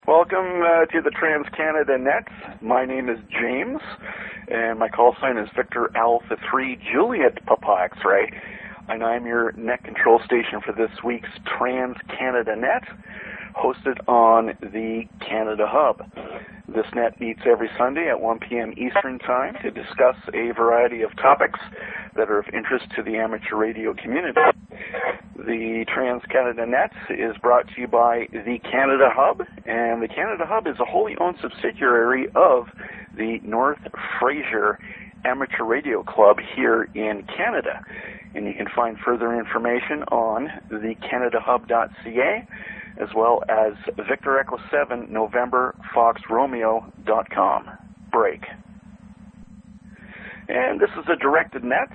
Welcome to the Trans-Canada Net. My name is James, and my call sign is Victor Alpha 3 Juliet Papa X-Ray, and I'm your net control station for this week's Trans-Canada Net, hosted on the Canada Hub. This net meets every Sunday at 1 p.m. Eastern Time to discuss a variety of topics that are of interest to the amateur radio community. The Trans-Canada Net is brought to you by the Canada Hub, and the Canada Hub is a wholly owned subsidiary of the North Fraser Amateur Radio Club here in Canada. And you can find further information on thecanadahub.ca, as well as Victor Echo 7 November Fox Romeo.com. Break. And this is a directed net,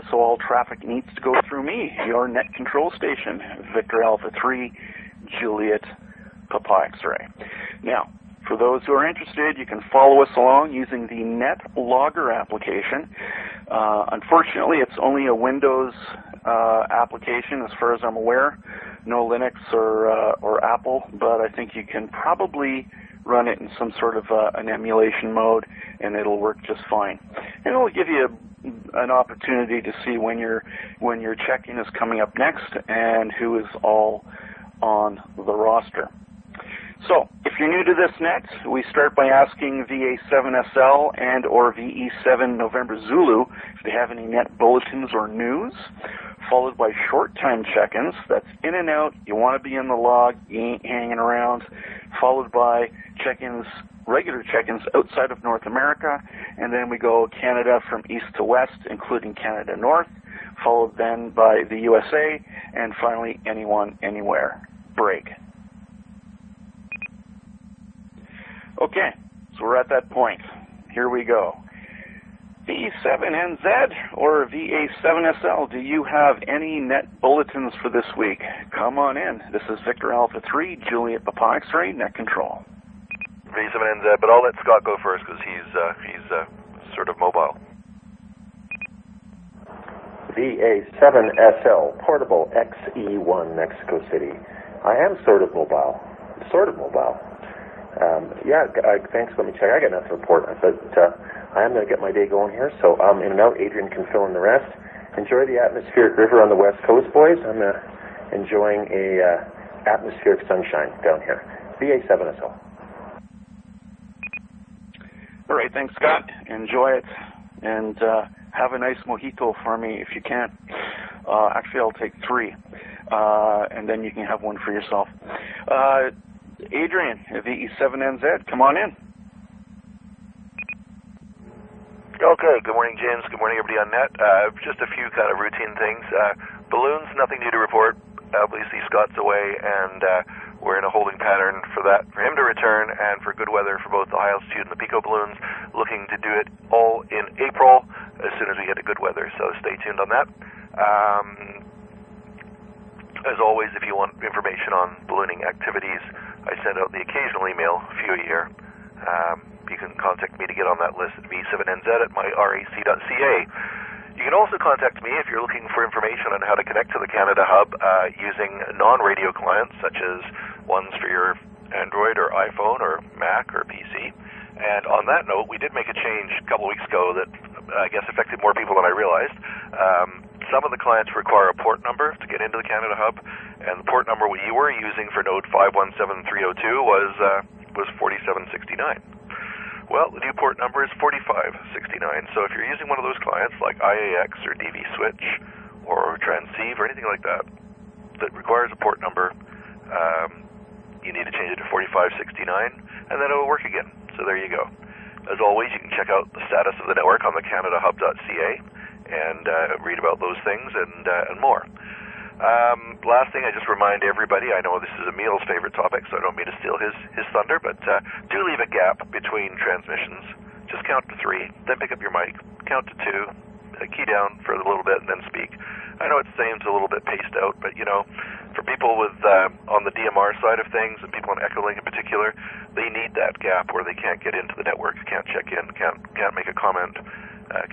so all traffic needs to go through me, your net control station, Victor Alpha 3 Juliet Papa X-Ray. Now, for those who are interested, you can follow us along using the Net Logger application. Unfortunately, it's only a Windows application as far as I'm aware. No Linux or Apple, but I think you can probably run it in some sort of an emulation mode, and it'll work just fine. And it'll give you an opportunity to see when your check-in is coming up next and who is all on the roster. So, if you're new to this net, we start by asking VA7SL and or VE7 November Zulu if they have any net bulletins or news, followed by short-time check-ins. That's in and out. You want to be in the log. You ain't hanging around. Followed by check-ins, regular check-ins outside of North America, and then we go Canada from east to west, including Canada North, followed then by the USA, and finally anyone, anywhere. Break. Okay, so we're at that point. Here we go. VE7NZ or VA7SL, do you have any net bulletins for this week? Come on in. This is Victor Alpha 3, Juliet Papa X-Ray, Net Control. VA7NZ, but I'll let Scott go first because he's sort of mobile. VA7SL, Portable XE1, Mexico City. I am sort of mobile. Thanks. Let me check. I got nothing to report, but I am going to get my day going here. So I'm in and out. Adrian can fill in the rest. Enjoy the atmospheric river on the west coast, boys. I'm enjoying a atmospheric sunshine down here. VA7SL. All right, thanks, Scott. Enjoy it, and have a nice mojito for me if you can. Actually, I'll take 3, and then you can have one for yourself. Adrian, VE7NZ, come on in. Okay, good morning, James. Good morning, everybody on net. Just a few kind of routine things. Balloons, nothing new to report. Obviously, Scott's away, and we're in a holding pattern for him to return, and for good weather for both the high altitude and the Pico balloons. Looking to do it all in April as soon as we get to good weather, so stay tuned on that. As always, if you want information on ballooning activities, I send out the occasional email, a few a year. You can contact me to get on that list at V7NZ at myrac.ca. You can also contact me if you're looking for information on how to connect to the Canada Hub using non-radio clients, such as ones for your Android or iPhone or Mac or PC. And on that note, we did make a change a couple weeks ago that I guess affected more people than I realized. Some of the clients require a port number to get into the Canada Hub, and the port number you were using for node 517302 was 4769. Well, the new port number is 4569, so if you're using one of those clients like IAX or DV Switch or Transceive or anything like that that requires a port number, you need to change it to 4569, and then it will work again. So there you go. As always, you can check out the status of the network on thecanadahub.ca and read about those things and more. Last thing, I just remind everybody, I know this is Emil's favorite topic, so I don't mean to steal his thunder, but do leave a gap between transmissions. Just count to 3, then pick up your mic, count to 2, key down for a little bit, and then speak. I know it seems a little bit paced out, but for people with on the DMR side of things, and people on Echolink in particular, they need that gap where they can't get into the network, can't check in, can't make a comment,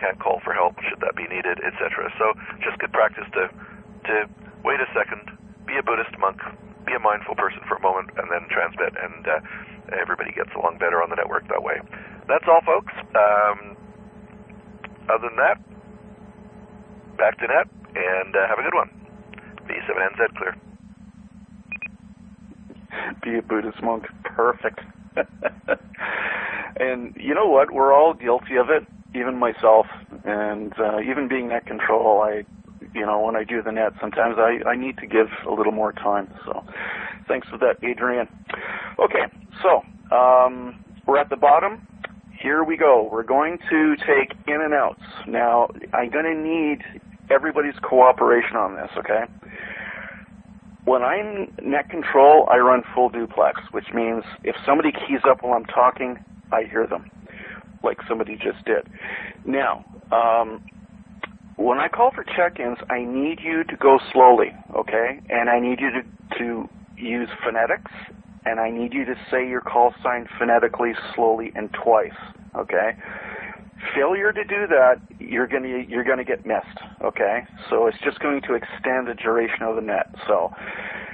can't call for help should that be needed, etc. So just good practice to wait a second, be a Buddhist monk, be a mindful person for a moment and then transmit, and everybody gets along better on the network that way. That's all, folks. Other than that, back to net, and have a good one. VA7NZ clear. Be a Buddhist monk. Perfect. And you know what? We're all guilty of it, even myself. And even being net control, when I do the net, sometimes I need to give a little more time. So thanks for that, Adrian. Okay, so we're at the bottom. Here we go. We're going to take in and outs. Now, I'm going to need everybody's cooperation on this, okay? When I'm net control, I run full duplex, which means if somebody keys up while I'm talking, I hear them, like somebody just did. Now, when I call for check-ins, I need you to go slowly, okay? And I need you to use phonetics, and I need you to say your call sign phonetically, slowly, and twice, okay? Failure to do that, you're gonna get missed, okay? So it's just going to extend the duration of the net. So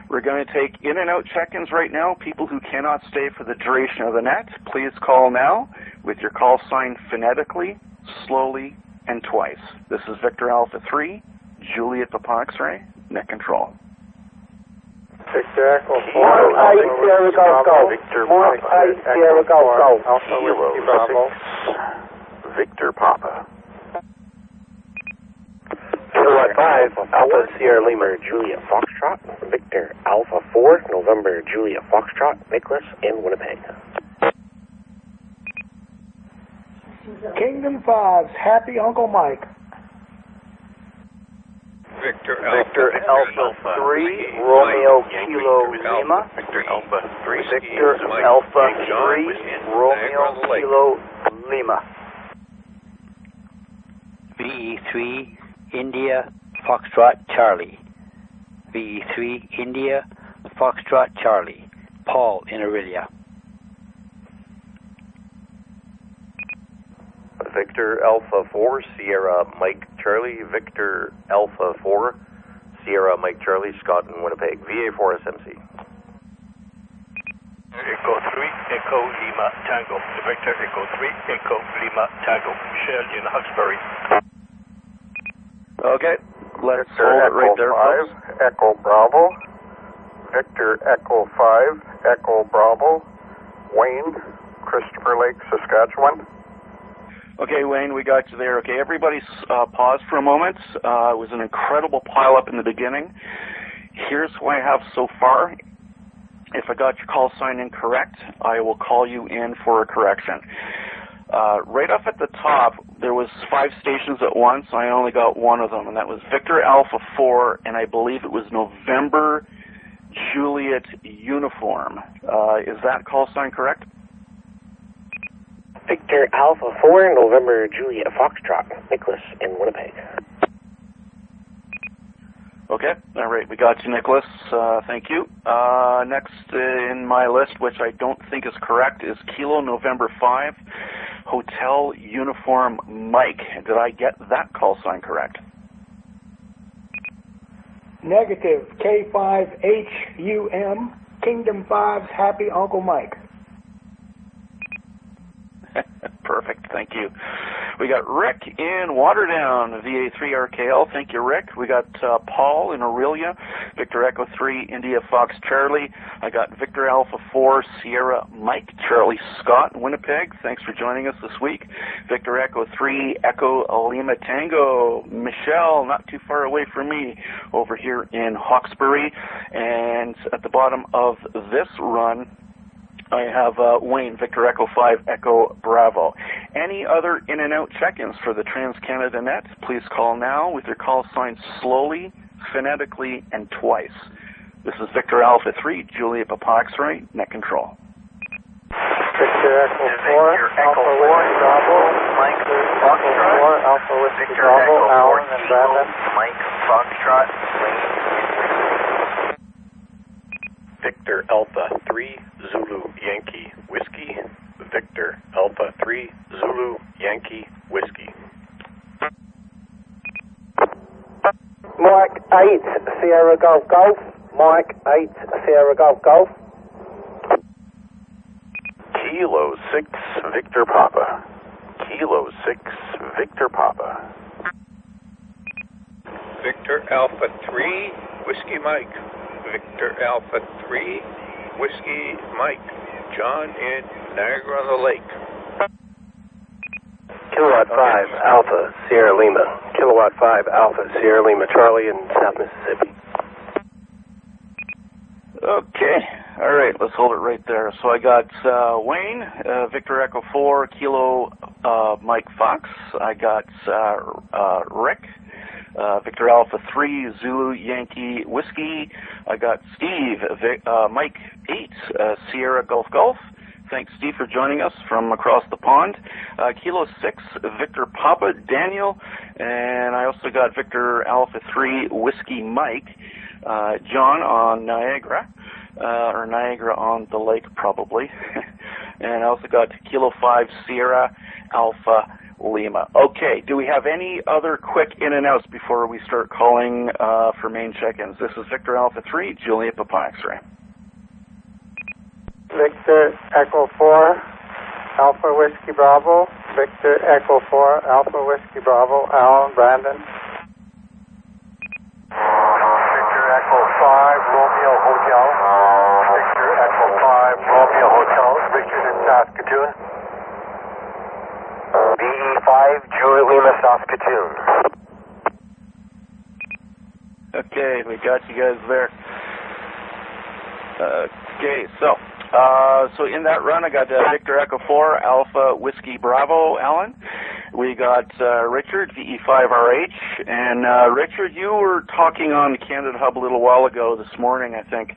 we're going to take in and out check-ins right now. People who cannot stay for the duration of the net, please call now with your call sign phonetically, slowly, and twice. This is Victor Alpha 3, Juliet Papa X-ray, net control. Victor Echo 4, Sierra Golf Golf. Victor Papa, Sierra Golf Golf. Alpha Whiskey Bravo. Victor Papa. Kilowatt 5, Alpha Sierra Lima Juliet Foxtrot, Victor Alpha 4, November Juliet Foxtrot, Nicholas in Winnipeg. Kingdom 5's Happy Uncle Mike. Victor Alpha 3, Romeo Kilo Lima. Victor Alpha 3, Victor Alpha 3, Romeo Kilo Lima. VE3 India Foxtrot Charlie. VE3 India Foxtrot Charlie. Paul in Aurelia. Victor Alpha 4, Sierra Mike Charlie, Victor Alpha 4, Sierra Mike Charlie, Scott in Winnipeg, VA4SMC. Echo 3, Echo Lima Tango. Victor Echo 3, Echo Lima Tango. Michelle in Hawkesbury. Okay, let's hold it right there, folks. Echo Bravo. Victor Echo 5, Echo Bravo. Wayne, Christopher Lake, Saskatchewan. Okay, Wayne, we got you there. Okay, everybody pause for a moment. It was an incredible pileup in the beginning. Here's what I have so far. If I got your call sign incorrect, I will call you in for a correction. Right off at the top, there was 5 stations at once. I only got one of them, and that was Victor Alpha 4, and I believe it was November Juliet Uniform. Is that call sign correct? Victor Alpha 4, November Juliet Foxtrot, Nicholas in Winnipeg. Okay, all right, we got you, Nicholas. Thank you. Next in my list, which I don't think is correct, is Kilo November 5, Hotel Uniform Mike. Did I get that call sign correct? Negative. K5HUM, Kingdom 5's Happy Uncle Mike. Perfect, thank you. We got Rick in Waterdown, VA3RKL. Thank you, Rick. We got Paul in Aurelia, Victor Echo 3, India Fox Charlie. I got Victor Alpha 4, Sierra Mike Charlie Scott in Winnipeg. Thanks for joining us this week. Victor Echo 3, Echo Lima Tango. Michelle, not too far away from me, over here in Hawkesbury. And at the bottom of this run, I have Wayne, Victor Echo 5, Echo Bravo. Any other in and out check-ins for the Trans-Canada Net, please call now with your call sign slowly, phonetically, and twice. This is Victor Alpha 3, Juliet Papa X-ray, net control. Victor Echo 4, Alpha Whiskey Bravo, Mike Foxtrot, Alpha Whiskey Bravo, Alan and Brandon. Mike Foxtrot, Victor Alpha 3, Zulu Yankee Whiskey, Victor Alpha 3, Zulu Yankee Whiskey. Mark 8, Sierra Golf Golf, Mike 8 Sierra Golf Golf. Kilo 6 Victor Papa. Kilo 6 Victor Papa. Victor Alpha 3 Whiskey Mike. Victor Alpha 3 Whiskey Mike. John in Niagara on the Lake. Kilowatt 5 Alpha Sierra Lima. Kilowatt 5 Alpha Sierra Lima Charlie in South Mississippi. Okay, all right, let's hold it right there. So I got Wayne, Victor Echo 4, Kilo Mike Fox. I got Rick, Victor Alpha 3, Zulu Yankee Whiskey. I got Steve, Mike 8, Sierra Golf Golf. Thanks, Steve, for joining us from across the pond. Kilo 6, Victor Papa, Daniel. And I also got Victor Alpha 3, Whiskey Mike. John on Niagara, or Niagara on the Lake, probably. And I also got Kilo 5, Sierra Alpha Lima. Okay, do we have any other quick in and outs before we start calling for main check-ins? This is Victor Alpha 3, Juliet Papa X-Ray. Victor Echo 4 Alpha Whiskey Bravo. Victor Echo 4 Alpha Whiskey Bravo. Alan, Brandon. Victor Echo 5 Romeo Hotel. Victor Echo 5 Romeo Hotel. Richard in Saskatoon. VE5 Juliet Lima Saskatoon. Okay, we got you guys there. Okay, so in that run, I got Victor Echo 4 Alpha Whiskey Bravo, Alan. We got Richard, VE5RH, and Richard, you were talking on Canada Hub a little while ago this morning, I think,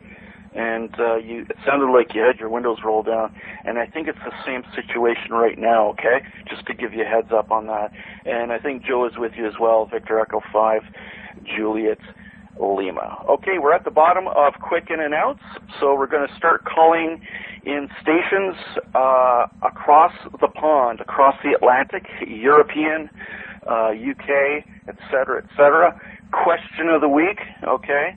and it sounded like you had your windows rolled down, and I think it's the same situation right now, okay, just to give you a heads up on that. And I think Joe is with you as well, Victor Echo 5, Juliet Lima. Okay, we're at the bottom of quick in and outs, so we're going to start calling in stations across the pond, across the Atlantic, European, UK, etc., etc. Question of the week, okay?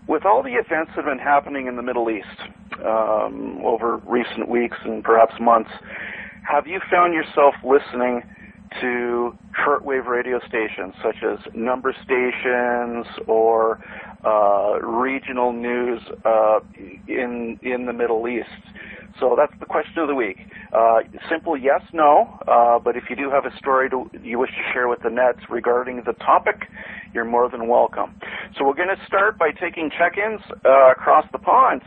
With all the events that have been happening in the Middle East over recent weeks and perhaps months, have you found yourself listening to shortwave radio stations such as number stations or regional news in the Middle East? So that's the question of the week. Simple yes, no, but if you do have a story you wish to share with the nets regarding the topic, you're more than welcome. So we're going to start by taking check-ins across the ponds.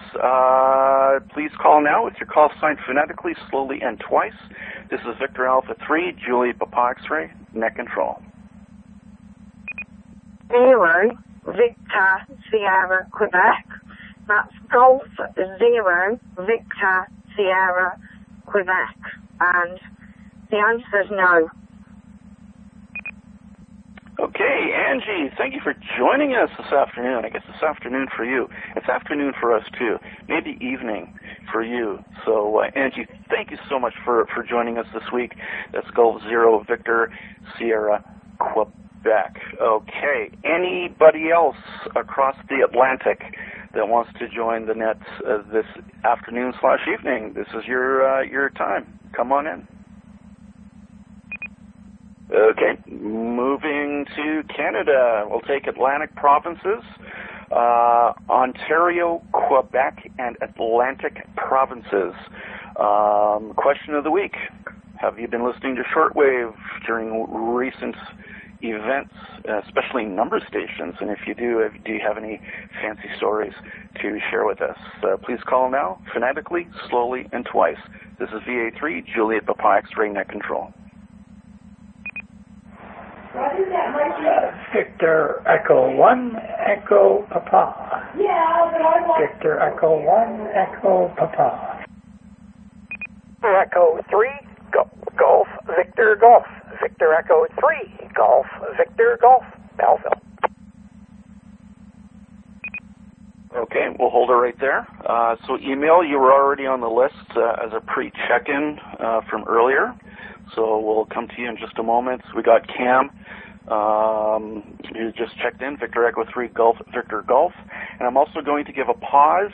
Please call now with your call signed phonetically, slowly, and twice. This is Victor Alpha 3, Juliet Papa X-Ray, Netcontrol. 0, Victor Sierra Quebec. That's Golf 0, Victor Sierra Quebec. And the answer is no. Okay, Angie, thank you for joining us this afternoon. I guess it's afternoon for you. It's afternoon for us, too. Maybe evening for you. So, Angie, thank you so much for joining us this week. That's Golf 0, Victor Sierra Quebec. Okay, anybody else across the Atlantic that wants to join the nets this afternoon/evening? This is your time. Come on in. Okay, moving to Canada. We'll take Atlantic provinces, Ontario, Quebec, and Atlantic provinces. Question of the week. Have you been listening to shortwave during recent events, especially number stations? And if you do you have any fancy stories to share with us? Please call now, phonetically, slowly, and twice. This is VA3, Juliet Papa X-Ray Netcontrol. Victor Echo 1, Echo Papa. Victor Echo 1, Echo Papa. Echo 3, Golf, Victor Golf. Victor Echo 3, Golf, Victor Golf. Belleville. Okay, we'll hold it right there. So email, you were already on the list as a pre-check-in from earlier. So we'll come to you in just a moment. We got Cam, You just checked in, Victor Echo 3 Golf, Victor Golf. And I'm also going to give a pause.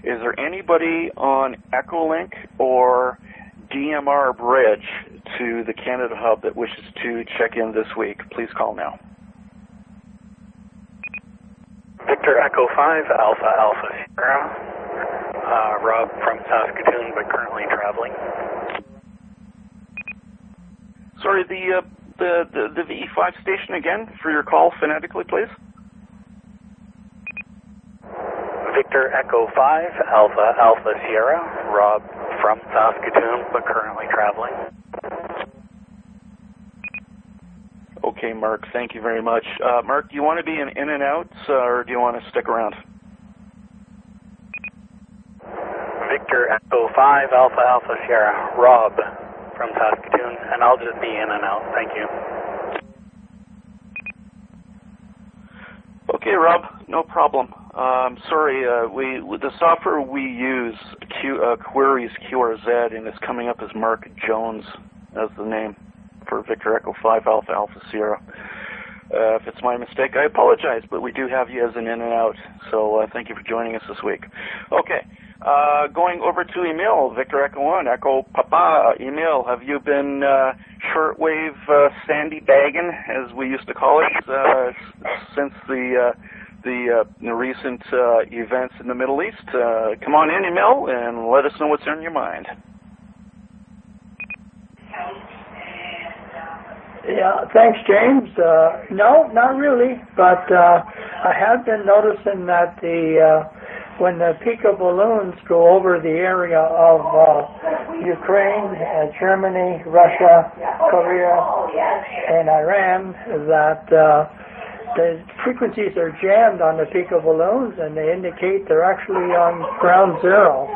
Is there anybody on Echolink or DMR Bridge to the Canada Hub that wishes to check in this week? Please call now. Victor Echo 5 Alpha Alpha Sierra. Rob from Saskatoon, but currently traveling. Sorry, the VE5 station again for your call phonetically, please. Victor Echo 5 Alpha Alpha Sierra. Rob from Saskatoon, but currently traveling. Okay, Mark, thank you very much. Mark, do you want to be in and out, or do you want to stick around? Victor Echo 5 Alpha Alpha Sierra. Rob from Saskatoon, and I'll just be in and out. Thank you. Okay, Rob, no problem. Sorry, the software we use queries QRZ, and it's coming up as Mark Jones as the name for Victor Echo 5 Alpha Alpha Sierra. If it's my mistake, I apologize, but we do have you as an in and out, so thank you for joining us this week. Okay, going over to email, Victor Echo 1, Echo Papa, email. Have you been shortwave sandy bagging, as we used to call it, since the recent events in the Middle East? Come on in, email, and let us know what's on your mind. Yeah, thanks, James. No, not really, but I have been noticing that when the Pico balloons go over the area of Ukraine, Germany, Russia, Korea, and Iran, that the frequencies are jammed on the Pico balloons, and they indicate they're actually on ground zero.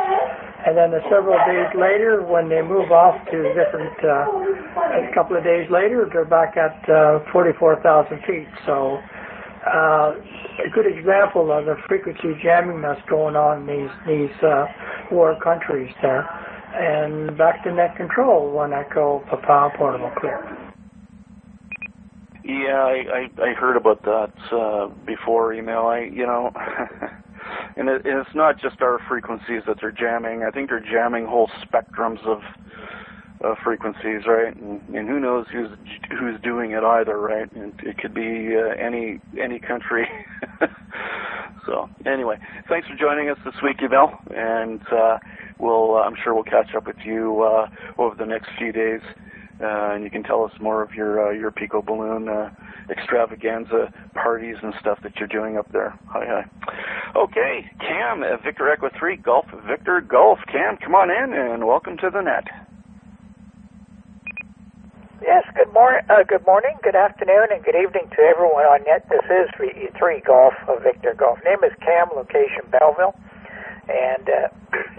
And then several days later, when they move off to different, a couple of days later, they're back at 44,000 feet. So a good example of the frequency jamming that's going on in these war countries there. And back to net control, 1 Echo Papa portable clear. Yeah, I heard about that before email. And it's not just our frequencies that they're jamming. I think they're jamming whole spectrums of frequencies, right? And who knows who's doing it either, right? And it could be any country. So anyway, thanks for joining us this week, Yvel, and I'm sure we'll catch up with you over the next few days. And you can tell us more of your Pico balloon extravaganza parties and stuff that you're doing up there. Hi. Okay, Cam, Victor Echo 3 Golf Victor Golf. Cam, come on in and welcome to the net. Yes, good morning, good afternoon, and good evening to everyone on net. This is VA3 Golf of Victor Golf. Name is Cam, location Belleville. And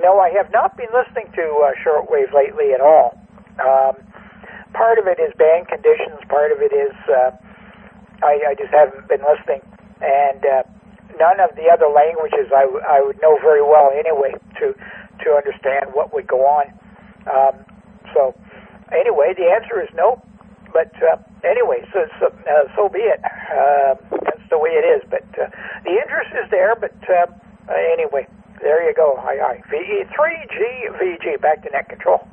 no, I have not been listening to shortwave lately at all. Part of it is band conditions, part of it is I just haven't been listening. And none of the other languages I would know very well anyway to understand what would go on. So anyway, the answer is no. But anyway, so be it. That's the way it is. But the interest is there. But anyway, there you go. Hi. VE3JPX, back to net control.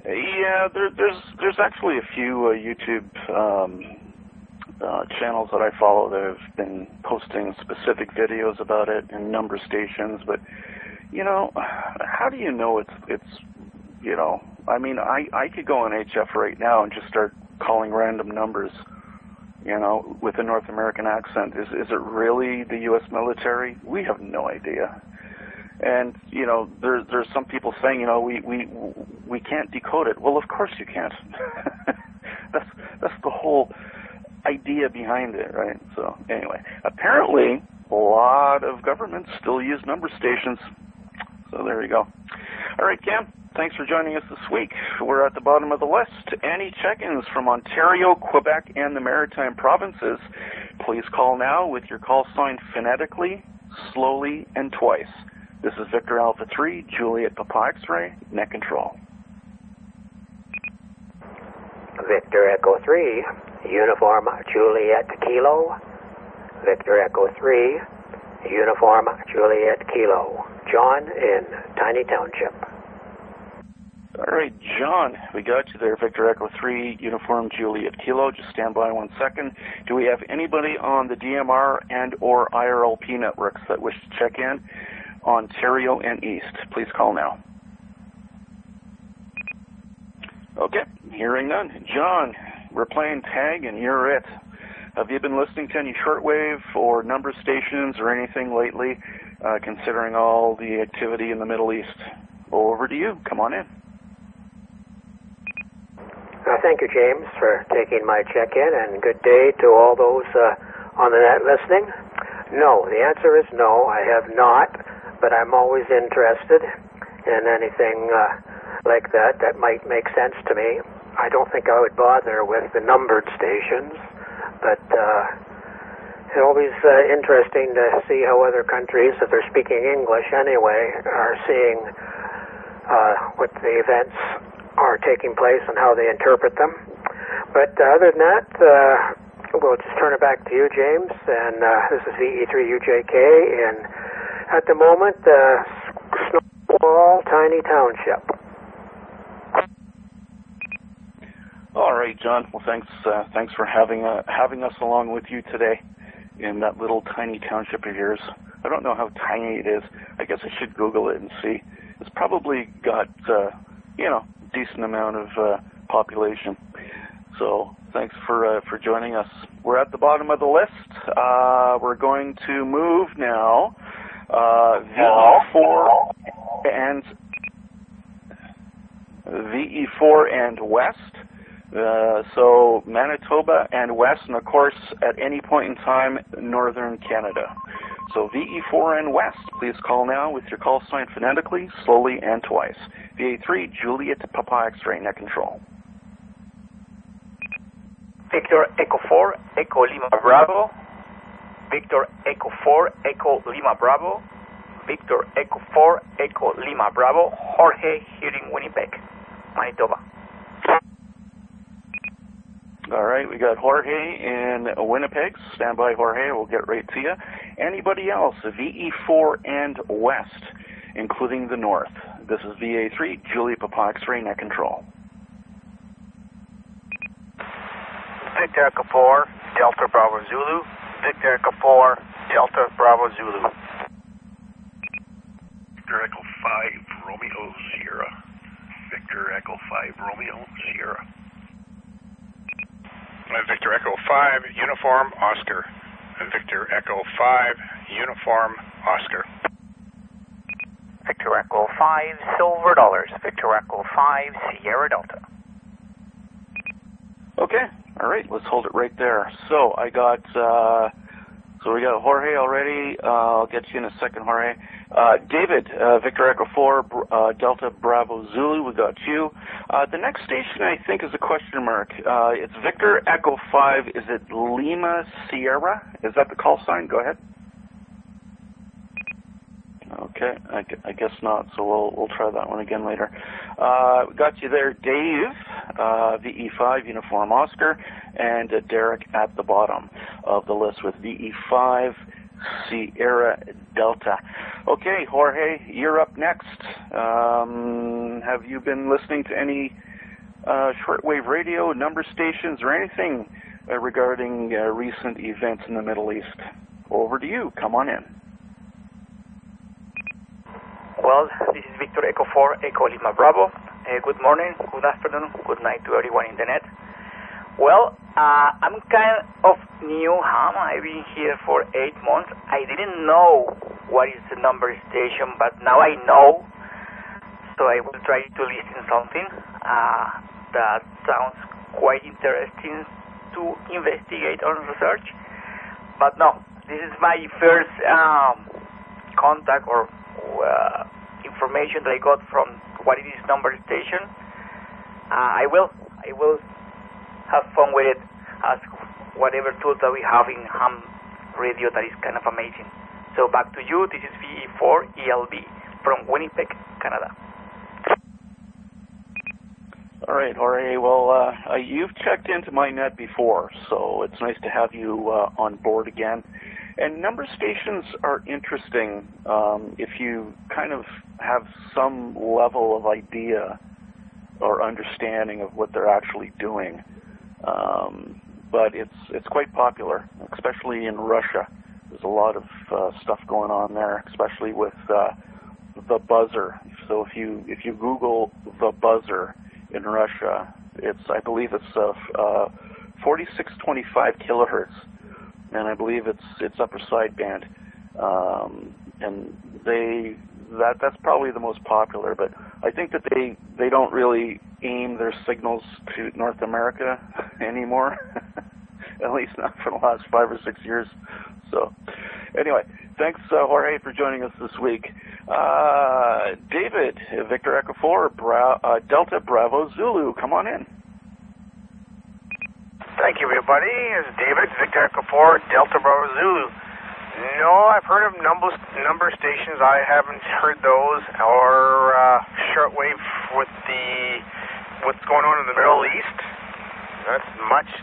Yeah, there's actually a few YouTube channels that I follow that have been posting specific videos about it and number stations. But how do you know it's I mean, I could go on HF right now and just start calling random numbers, with a North American accent. Is it really the U.S. military? We have no idea. And there's some people saying, we can't decode it. Well, of course you can't. that's the whole idea behind it, right? So anyway, apparently a lot of governments still use number stations. So there you go. All right, Cam, thanks for joining us this week. We're at the bottom of the list. Any check-ins from Ontario, Quebec, and the Maritime Provinces, please call now with your call sign phonetically, slowly, and twice. This is Victor Alpha 3, Juliet Papa X-ray, net control. Victor Echo 3, Uniform Juliet Kilo. Victor Echo 3, Uniform Juliet Kilo. John in Tiny Township. All right, John, we got you there. Victor Echo 3, Uniform Juliet Kilo. Just stand by 1 second. Do we have anybody on the DMR and or IRLP networks that wish to check in? Ontario and East, please call now. Okay, hearing none. John, we're playing tag and you're it. Have you been listening to any shortwave or number stations or anything lately, considering all the activity in the Middle East? Over to you. Come on in. Thank you, James, for taking my check-in, and good day to all those on the net listening. No, the answer is no, I have not, but I'm always interested in anything like that might make sense to me. I don't think I would bother with the numbered stations, but it's always interesting to see how other countries, if they're speaking English anyway, are seeing what the events are taking place and how they interpret them. But other than that, we'll just turn it back to you, James, and this is VE3JPX, and at the moment, Snowball, Tiny Township. All right, John. Well, thanks for having us along with you today in that little tiny township of yours. I don't know how tiny it is. I guess I should Google it and see. It's probably got decent amount of population. So thanks for joining us. We're at the bottom of the list. We're going to move now. VE4 and West. So Manitoba and West, and of course at any point in time Northern Canada. So VE4 and West, please call now with your call sign phonetically, slowly and twice. VA3 Juliet Papa X-ray Netcontrol. Victor Echo 4 Echo Lima Bravo. Victor Echo 4 Echo Lima Bravo. Victor Echo 4 Echo Lima Bravo. Jorge here in Winnipeg, Manitoba. All right, we got Jorge in Winnipeg. Stand by, Jorge. We'll get right to you. Anybody else? VE4 and West, including the North. This is VA3, Julie Papa X-ray Netcontrol. Victor Echo 4, Delta Bravo Zulu. Victor Echo 4, Delta Bravo Zulu. Victor Echo 5, Romeo Sierra. Victor Echo 5, Romeo Sierra. Victor Echo 5, Uniform Oscar. Victor Echo 5, Uniform Oscar. Victor Echo 5, Silver Dollars. Victor Echo 5, Sierra Delta. Okay, all right, let's hold it right there. So I got, so we got Jorge already. I'll get you in a second, Jorge. David, Victor Echo 4, Delta Bravo Zulu, we got you. The next station I think is a question mark. It's Victor Echo 5, is it Lima Sierra? Is that the call sign? Go ahead. Okay, I guess not, so we'll try that one again later. We got you there, Dave, VE5, Uniform Oscar, and Derek at the bottom of the list with VE5, Sierra Delta. Okay, Jorge, you're up next. Have you been listening to any shortwave radio, number stations, or anything regarding recent events in the Middle East? Over to you. Come on in. Well, this is Victor Echo 4, Echo Lima Bravo. Good morning, good afternoon, good night to everyone in the net. Well, I'm kind of new, I've been here for 8 months. I didn't know what is the number station, but now I know. So I will try to listen something that sounds quite interesting to investigate or research. But no, this is my first contact or information that I got from what it is number station. I will have fun with it, as whatever tools that we have in ham radio that is kind of amazing. So back to you, this is VE4 ELB from Winnipeg, Canada. All right, Jorge. Well, you've checked into my net before, so it's nice to have you on board again. And number stations are interesting if you kind of have some level of idea or understanding of what they're actually doing. But it's quite popular, especially in Russia. There's a lot of stuff going on there, especially with the buzzer. So if you Google the buzzer in Russia, I believe it's 4625 kilohertz, and I believe it's upper sideband, and that's probably the most popular. But I think that they don't really aim their signals to North America anymore, at least not for the last 5 or 6 years. So anyway, thanks Jorge for joining us this week. David, Victor Echo 4, Delta Bravo Zulu, come on in. Thank you, everybody. It's David, Victor Echo 4, Delta Bravo Zulu. No, I've heard of number stations. I haven't heard those, or shortwave with what's going on in the Middle East.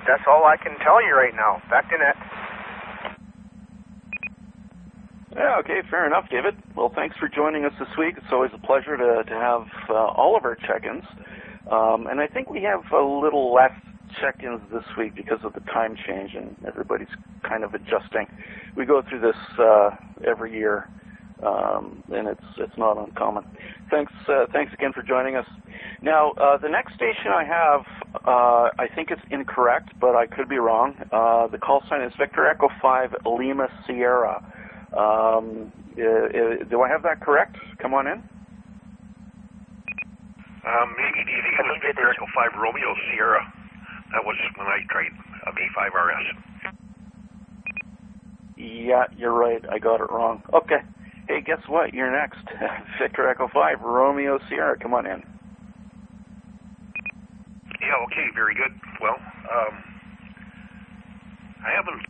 That's all I can tell you right now. Back to net. Yeah, okay, fair enough, David. Well, thanks for joining us this week. It's always a pleasure to have all of our check-ins. And I think we have a little less check-ins this week because of the time change, and everybody's kind of adjusting. We go through this every year, and it's not uncommon. Thanks again for joining us. Now, the next station I have, I think it's incorrect, but I could be wrong. The call sign is Victor Echo 5 Lima Sierra. Do I have that correct? Come on in. Maybe. Do you think it was Victor Echo 5 Romeo Sierra? That was when I tried a V5RS. Yeah, you're right. I got it wrong. Okay. Hey, guess what? You're next. Victor Echo 5 Romeo Sierra. Come on in. Yeah, okay, very good. Well, I haven't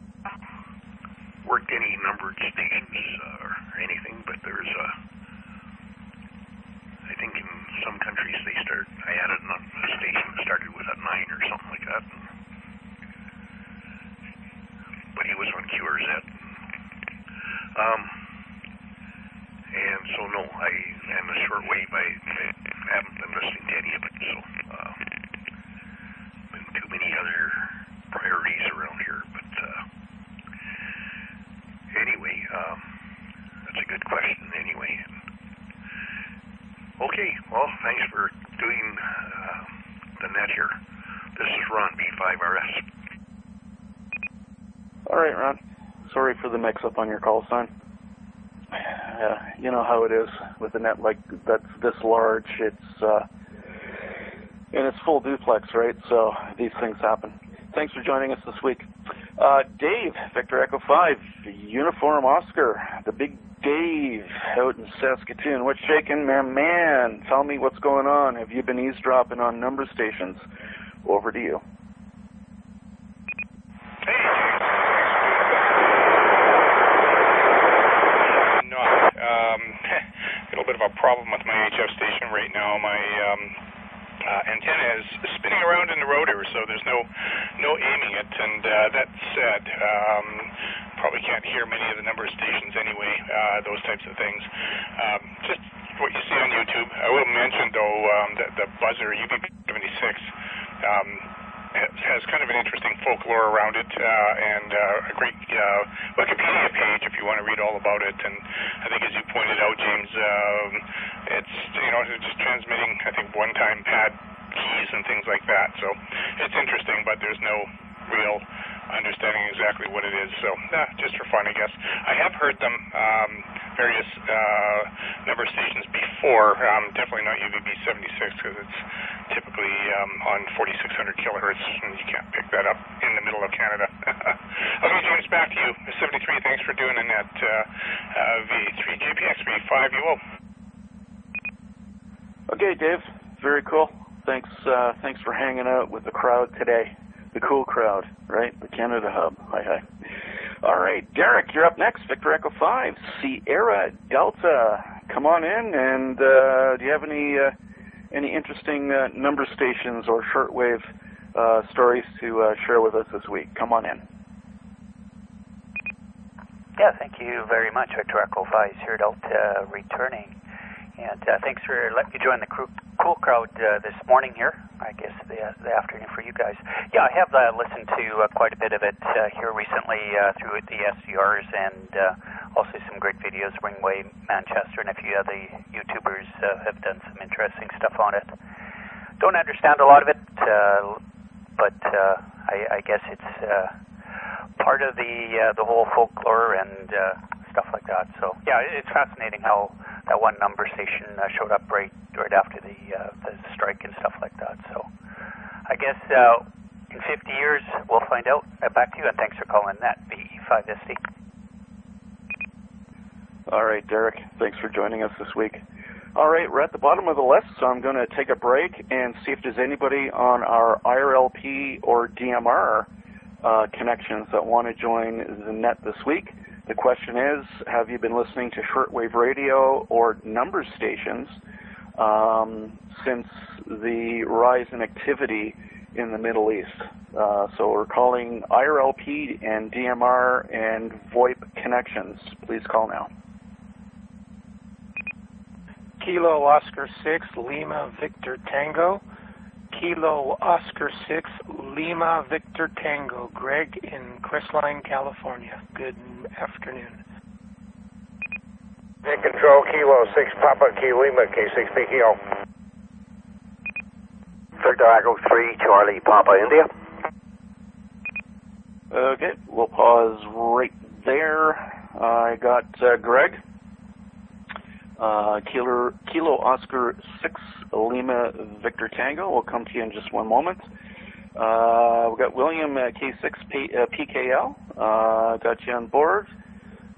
worked any numbered stations or anything, but there's I think in some countries I added a station that started with a 9 or something like that. But he was on QRZ. And so no, and the shortwave, I haven't been listening to any of it, so been too many other priorities around here, but anyway, that's a good question anyway. Okay, well, thanks for doing the net here. This is Ron, B5RS. All right, Ron. Sorry for the mix-up on your call sign. You know how it is with a net like that's this large. It's and it's full duplex, right? So these things happen. Thanks for joining us this week. Dave, Victor Echo 5, Uniform Oscar, the big Dave out in Saskatoon. What's shaking, man? Tell me what's going on. Have you been eavesdropping on number stations? Over to you. A little bit of a problem with my HF station right now. My antenna is spinning around in the rotor, so there's no aiming it. And that said, probably can't hear many of the number stations anyway, those types of things. Just what you see on YouTube. I will mention, though, that the buzzer, UBB76, has kind of an interesting folklore around it, and a great Wikipedia page if you want to read all about it. And I think, as you pointed out, James, it's just transmitting, I think, one-time pad keys and things like that. So it's interesting, but there's no real understanding exactly what it is. So just for fun, I guess. I have heard them, various number stations before, definitely not UVB76 because it's typically on 4600 kilohertz, and you can't pick that up in the middle of Canada. Okay, James, back to you. 73, thanks for doing the net. VA3JPX VE7NZ. Okay, Dave, very cool. Thanks for hanging out with the crowd today. The cool crowd, right? The Canada Hub. Hi. All right, Derek, you're up next. Victor Echo 5, Sierra Delta. Come on in, and do you have any any interesting number stations or shortwave stories to share with us this week? Come on in. Yeah, thank you very much. Victor Echo 5 here, Delta, returning. And thanks for letting me join the cool crowd this morning here. I guess the afternoon for you guys. Yeah, I have listened to quite a bit of it here recently through the SDRs and also some great videos. Ringway Manchester and a few other YouTubers have done some interesting stuff on it. Don't understand a lot of it, but I guess it's part of the whole folklore and stuff like that. So yeah, it's fascinating how that one number station showed up right after the strike and stuff like that. So I guess in 50 years we'll find out. Back to you, and thanks for calling that VE5SD. All right, Derek, thanks for joining us this week. All right, we're at the bottom of the list, so I'm going to take a break and see if there's anybody on our IRLP or DMR connections that want to join the net this week. The question is, have you been listening to shortwave radio or number stations since the rise in activity in the Middle East? So we're calling IRLP and DMR and VoIP connections. Please call now. Kilo Oscar 6, Lima Victor Tango. Kilo Oscar 6, Lima Victor Tango. Greg in Crestline, California. Good afternoon. Netcontrol, Kilo 6, Papa Kilo Lima, K6PKO. Victor Echo 3, Charlie, Papa, India. Okay, we'll pause right there. I got Greg. Kilo Oscar 6, Lima Victor Tango. We'll come to you in just one moment. We've got William K6 PKL. Got you on board.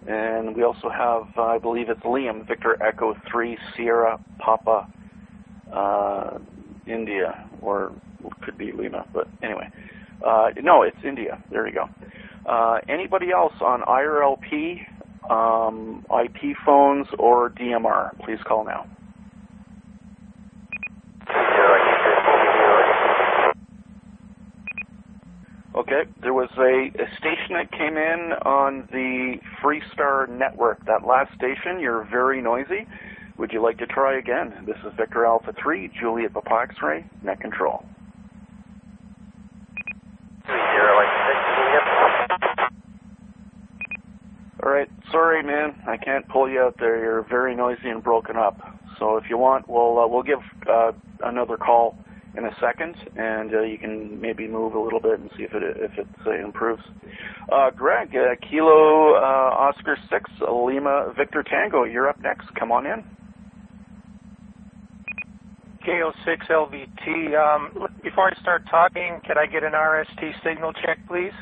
And we also have, I believe it's Liam, Victor Echo 3, Sierra Papa, India. Or it could be Lima, but anyway. No, it's India. There you go. Anybody else on IRLP, IP phones, or DMR? Please call now. Okay, there was a station that came in on the Freestar network. That last station, you're very noisy. Would you like to try again? This is Victor Alpha 3, Juliet Papa X-ray, Netcontrol. All right, sorry, man, I can't pull you out there. You're very noisy and broken up. So if you want, we'll give another call in a second, and you can maybe move a little bit and see if it improves. Greg, Kilo Oscar 6, Lima Victor Tango, you're up next. Come on in. KO6 LVT. Before I start talking, can I get an RST signal check, please?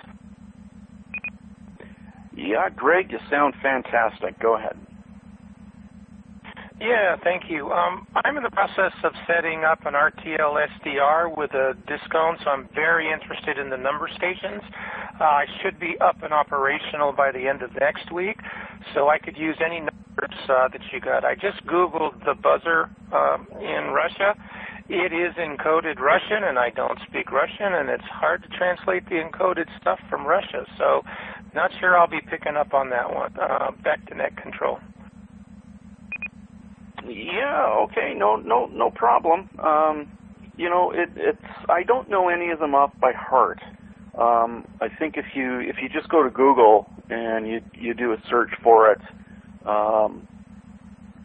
Yeah, Greg, you sound fantastic. Go ahead. Yeah, thank you. I'm in the process of setting up an RTL SDR with a discount, so I'm very interested in the number stations. I should be up and operational by the end of next week, so I could use any numbers that you got. I just Googled the buzzer in Russia. It is encoded Russian, and I don't speak Russian, and it's hard to translate the encoded stuff from Russia, so not sure I'll be picking up on that one. Back to Netcontrol. Yeah, okay, no problem. You know, it's I don't know any of them off by heart. I think if you just go to Google and you do a search for it,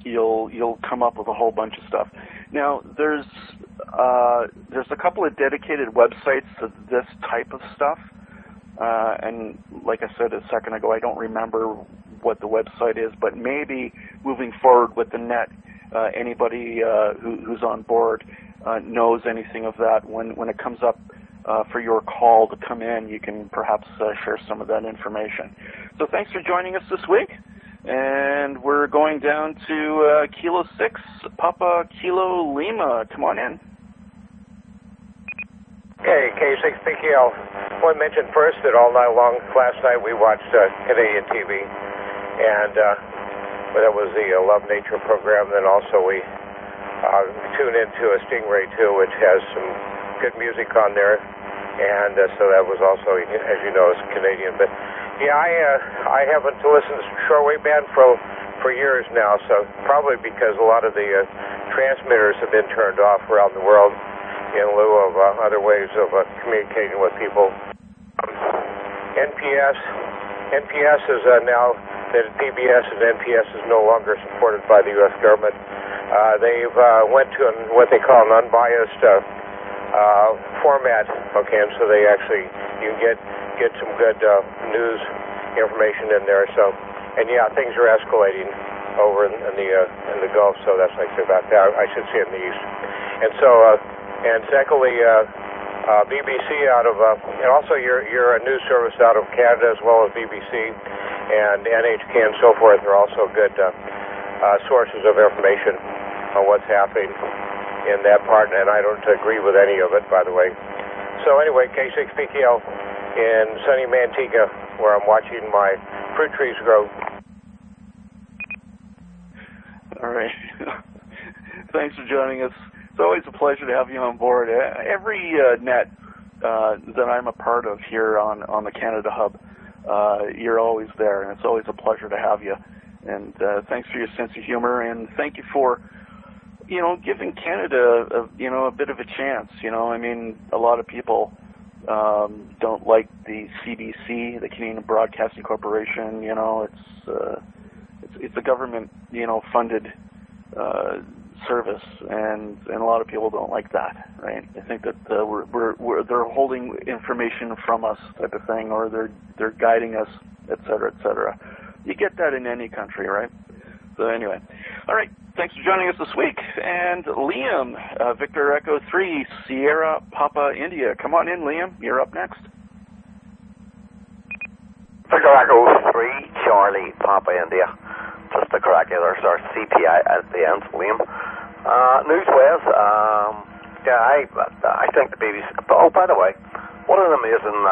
you'll come up with a whole bunch of stuff. Now there's a couple of dedicated websites to this type of stuff, and like I said a second ago, I don't remember what the website is, but maybe moving forward with the net, anybody who's on board knows anything of that. When it comes up for your call to come in, you can perhaps share some of that information. So thanks for joining us this week, and we're going down to Kilo 6, Papa Kilo Lima. Come on in. Okay, K6PKL. I want to mention first that all night long last night we watched Canadian TV, and that was the Love Nature program. Then also we tune into a Stingray 2, which has some good music on there, and so that was also, as you know, is Canadian. But yeah, I haven't listened to shortwave band for years now, so probably because a lot of the transmitters have been turned off around the world in lieu of other ways of communicating with people. NPS is now that PBS and NPS is no longer supported by the U.S. government. They've went to what they call an unbiased format. Okay, and so they actually you can get some good news information in there. So, and yeah, things are escalating over in the Gulf. So that's like about that. I should say in the East. And so, and secondly, BBC out of, and also you're a news service out of Canada as well as BBC and NHK and so forth are also good sources of information on what's happening in that part, and I don't agree with any of it, by the way. So anyway, K6PKL in sunny Manteca, where I'm watching my fruit trees grow. All right. Thanks for joining us. It's always a pleasure to have you on board. Every net that I'm a part of here on the Canada Hub, you're always there, and it's always a pleasure to have you. And thanks for your sense of humor, and thank you for, giving Canada, a bit of a chance. I mean, a lot of people don't like the CBC, the Canadian Broadcasting Corporation. It's a government, funded service, and a lot of people don't like that, right? I think that they're holding information from us, type of thing, or they're guiding us, et cetera, et cetera. You get that in any country, right? So anyway, all right. Thanks for joining us this week. And Liam, Victor Echo 3, Sierra Papa India. Come on in, Liam. You're up next. Victor Echo 3, Charlie Papa India. Just to correct you, there's our CPI at the end, Liam. Newsways, I think the BBC... Oh, by the way, what an amazing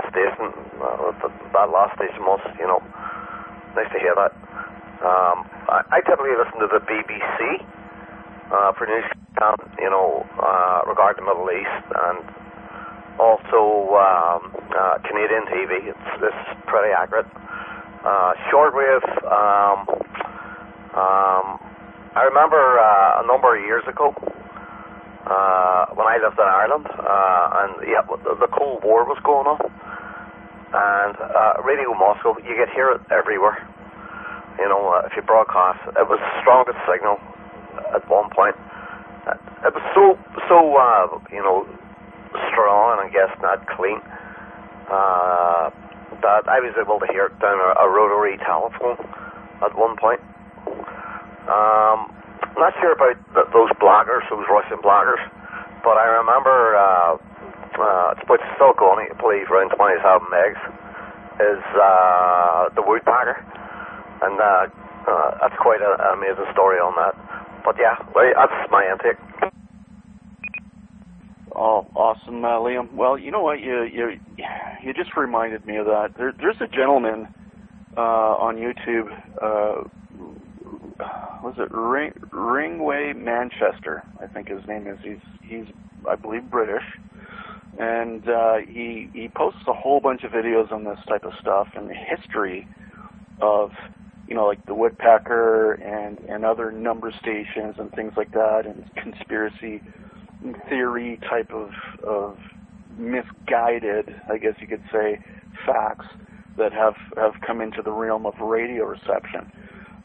station that last station was, nice to hear that. I typically listen to the BBC for news, regarding the Middle East, and also Canadian TV. It's pretty accurate. Shortwave, I remember a number of years ago when I lived in Ireland, and yeah, the Cold War was going on, and Radio Moscow, you could hear it everywhere. If you broadcast, it was the strongest signal at one point. It was so strong and I guess not clean that I was able to hear it down a rotary telephone at one point. I'm not sure about those bloggers, those Russian bloggers, but I remember it's still going, I believe, around 27 megs is the Woodpecker. And that's quite an amazing story on that. But yeah, that's my intake. Oh, awesome, Liam. Well, you know what? You just reminded me of that. There's a gentleman on YouTube. Was it Ringway Manchester? I think his name is. He's I believe British, and he posts a whole bunch of videos on this type of stuff and the history of like the Woodpecker and other number stations and things like that, and conspiracy theory type of misguided, I guess you could say, facts that have come into the realm of radio reception.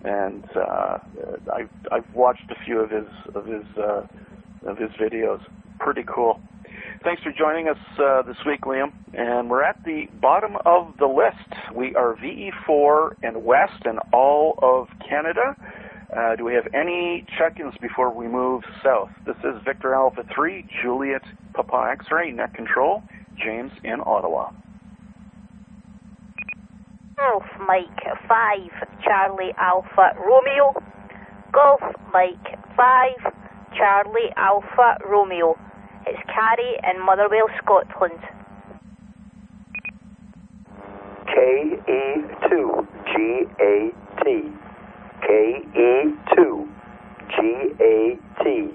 And I've watched a few of his videos. Pretty cool. Thanks for joining us this week, Liam. And we're at the bottom of the list. We are VE4 and West and all of Canada. Do we have any check-ins before we move south? This is Victor Alpha 3, Juliet Papa X-Ray, Netcontrol, James in Ottawa. Golf Mike 5, Charlie Alpha Romeo. Golf Mike 5, Charlie Alpha Romeo. It's Carrie in Motherwell, Scotland. KE2GAT. KE2GAT. VA3JPX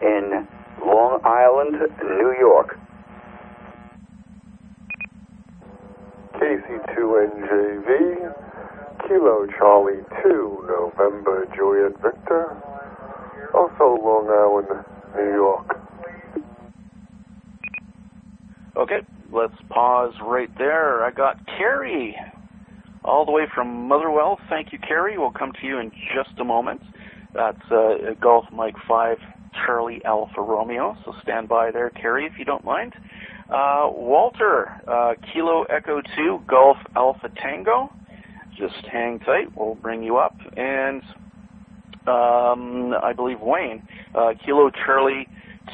in Long Island, New York. KC2NJV, Kilo Charlie 2, November Juliet Victor, also Long Island, New York. Okay, let's pause right there. I got Carrie all the way from Motherwell. Thank you, Carrie. We'll come to you in just a moment. That's Golf Mike 5, Charlie Alpha Romeo. So stand by there, Carrie, if you don't mind. Walter, Kilo Echo 2, Golf Alpha Tango. Just hang tight. We'll bring you up. And I believe Wayne, Kilo Charlie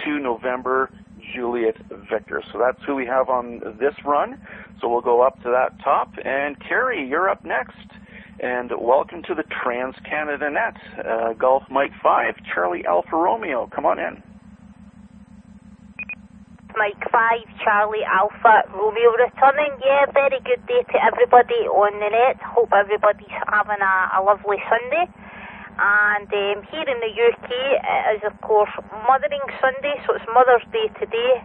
2, November Juliet Victor. So that's who we have on this run. So we'll go up to that top. And Carrie, you're up next. And welcome to the Trans-Canada Net. Golf Mike 5, Charlie Alpha Romeo. Come on in. Mike 5, Charlie Alpha Romeo returning. Yeah, very good day to everybody on the net. Hope everybody's having a lovely Sunday. And here in the UK, it is of course Mothering Sunday, so it's Mother's Day today.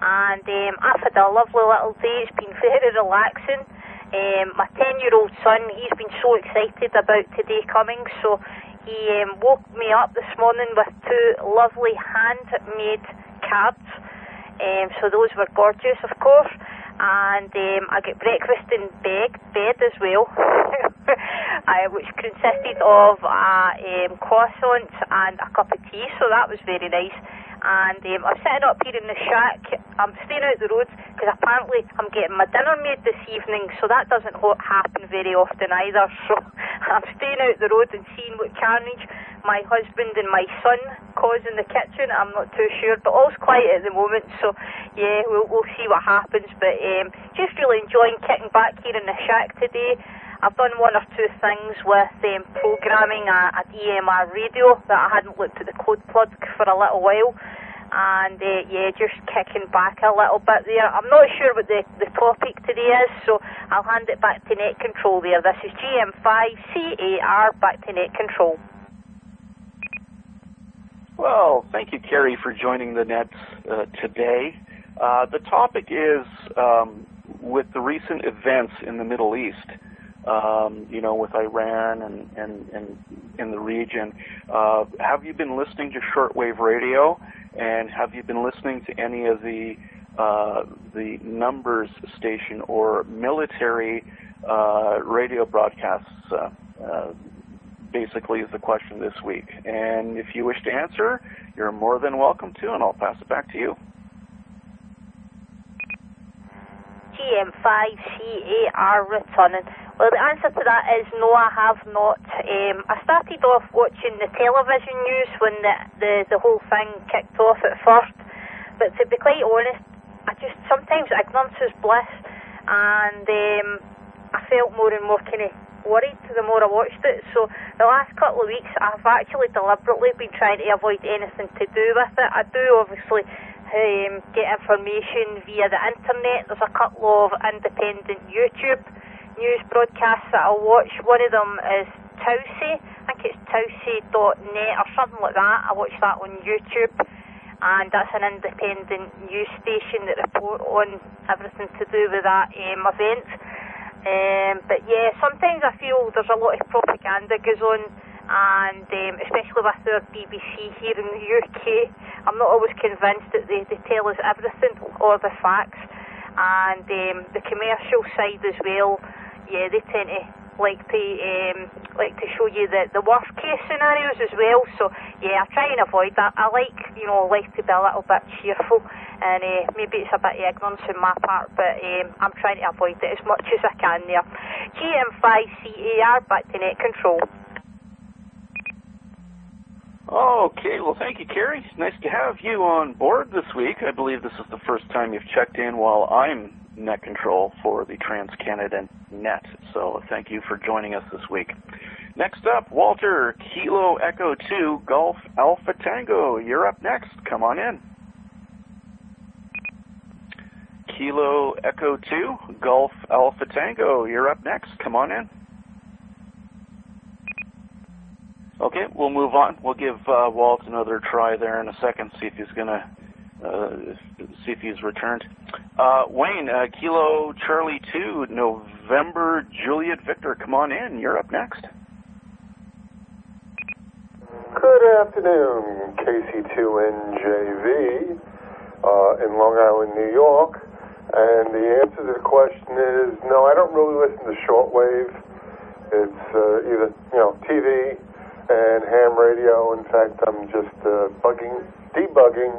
And I've had a lovely little day. It's been very relaxing. My 10-year-old son, he's been so excited about today coming, so he woke me up this morning with 2 lovely handmade cards. So those were gorgeous, of course. And I got breakfast in bed as well, which consisted of croissants and a cup of tea, so that was very nice. And I'm sitting up here in the shack. I'm staying out the road because apparently I'm getting my dinner made this evening, so that doesn't happen very often either. So I'm staying out the road and seeing what carnage my husband and my son cause in the kitchen. I'm not too sure, but all's quiet at the moment, so yeah, we'll see what happens. But just really enjoying kicking back here in the shack today. I've done 1 or 2 things with programming a DMR radio that I hadn't looked at the code plug for a little while. And yeah, just kicking back a little bit there. I'm not sure what the topic today is, so I'll hand it back to Netcontrol there. This is GM5CAR, back to Netcontrol. Well, thank you, Carrie, for joining the net today. The topic is with the recent events in the Middle East, you know, with Iran and in the region. Have you been listening to shortwave radio, and have you been listening to any of the numbers station or military radio broadcasts? Basically is the question this week. And if you wish to answer, you're more than welcome to, and I'll pass it back to you. GM5CAR returning. Well, the answer to that is no, I have not. I started off watching the television news when the whole thing kicked off at first, but to be quite honest, sometimes ignorance is bliss, and I felt more and more kind of worried the more I watched it. So the last couple of weeks I've actually deliberately been trying to avoid anything to do with it. I do obviously get information via the internet. There's a couple of independent YouTube news broadcasts that I'll watch. One of them is Towsey. I think it's Towsey.net or something like that. I watch that on YouTube, and that's an independent news station that report on everything to do with that event. But yeah, sometimes I feel there's a lot of propaganda goes on, and especially with our BBC here in the UK, I'm not always convinced that they tell us everything or the facts. And the commercial side as well, yeah, they tend to like to show you the worst case scenarios as well. So yeah, I try and avoid that. I like life to be a little bit cheerful, and maybe it's a bit of ignorance on my part, but I'm trying to avoid it as much as I can there. GM5CAR, back to Netcontrol. Okay, well, thank you, Carrie. Nice to have you on board this week. I believe this is the first time you've checked in while I'm Netcontrol for the Trans-Canada Net, so thank you for joining us this week. Next up, Walter, Kilo Echo 2, Golf Alpha Tango. You're up next. Come on in. Kilo Echo 2, Golf Alpha Tango. You're up next. Come on in. Okay, we'll move on. We'll give Walt another try there in a second, see if he's gonna see if he's returned. Wayne, Kilo Charlie 2, November Juliet Victor, come on in. You're up next. Good afternoon, KC2NJV in Long Island, New York. And the answer to the question is no, I don't really listen to shortwave. It's either, TV and ham radio. In fact, I'm just debugging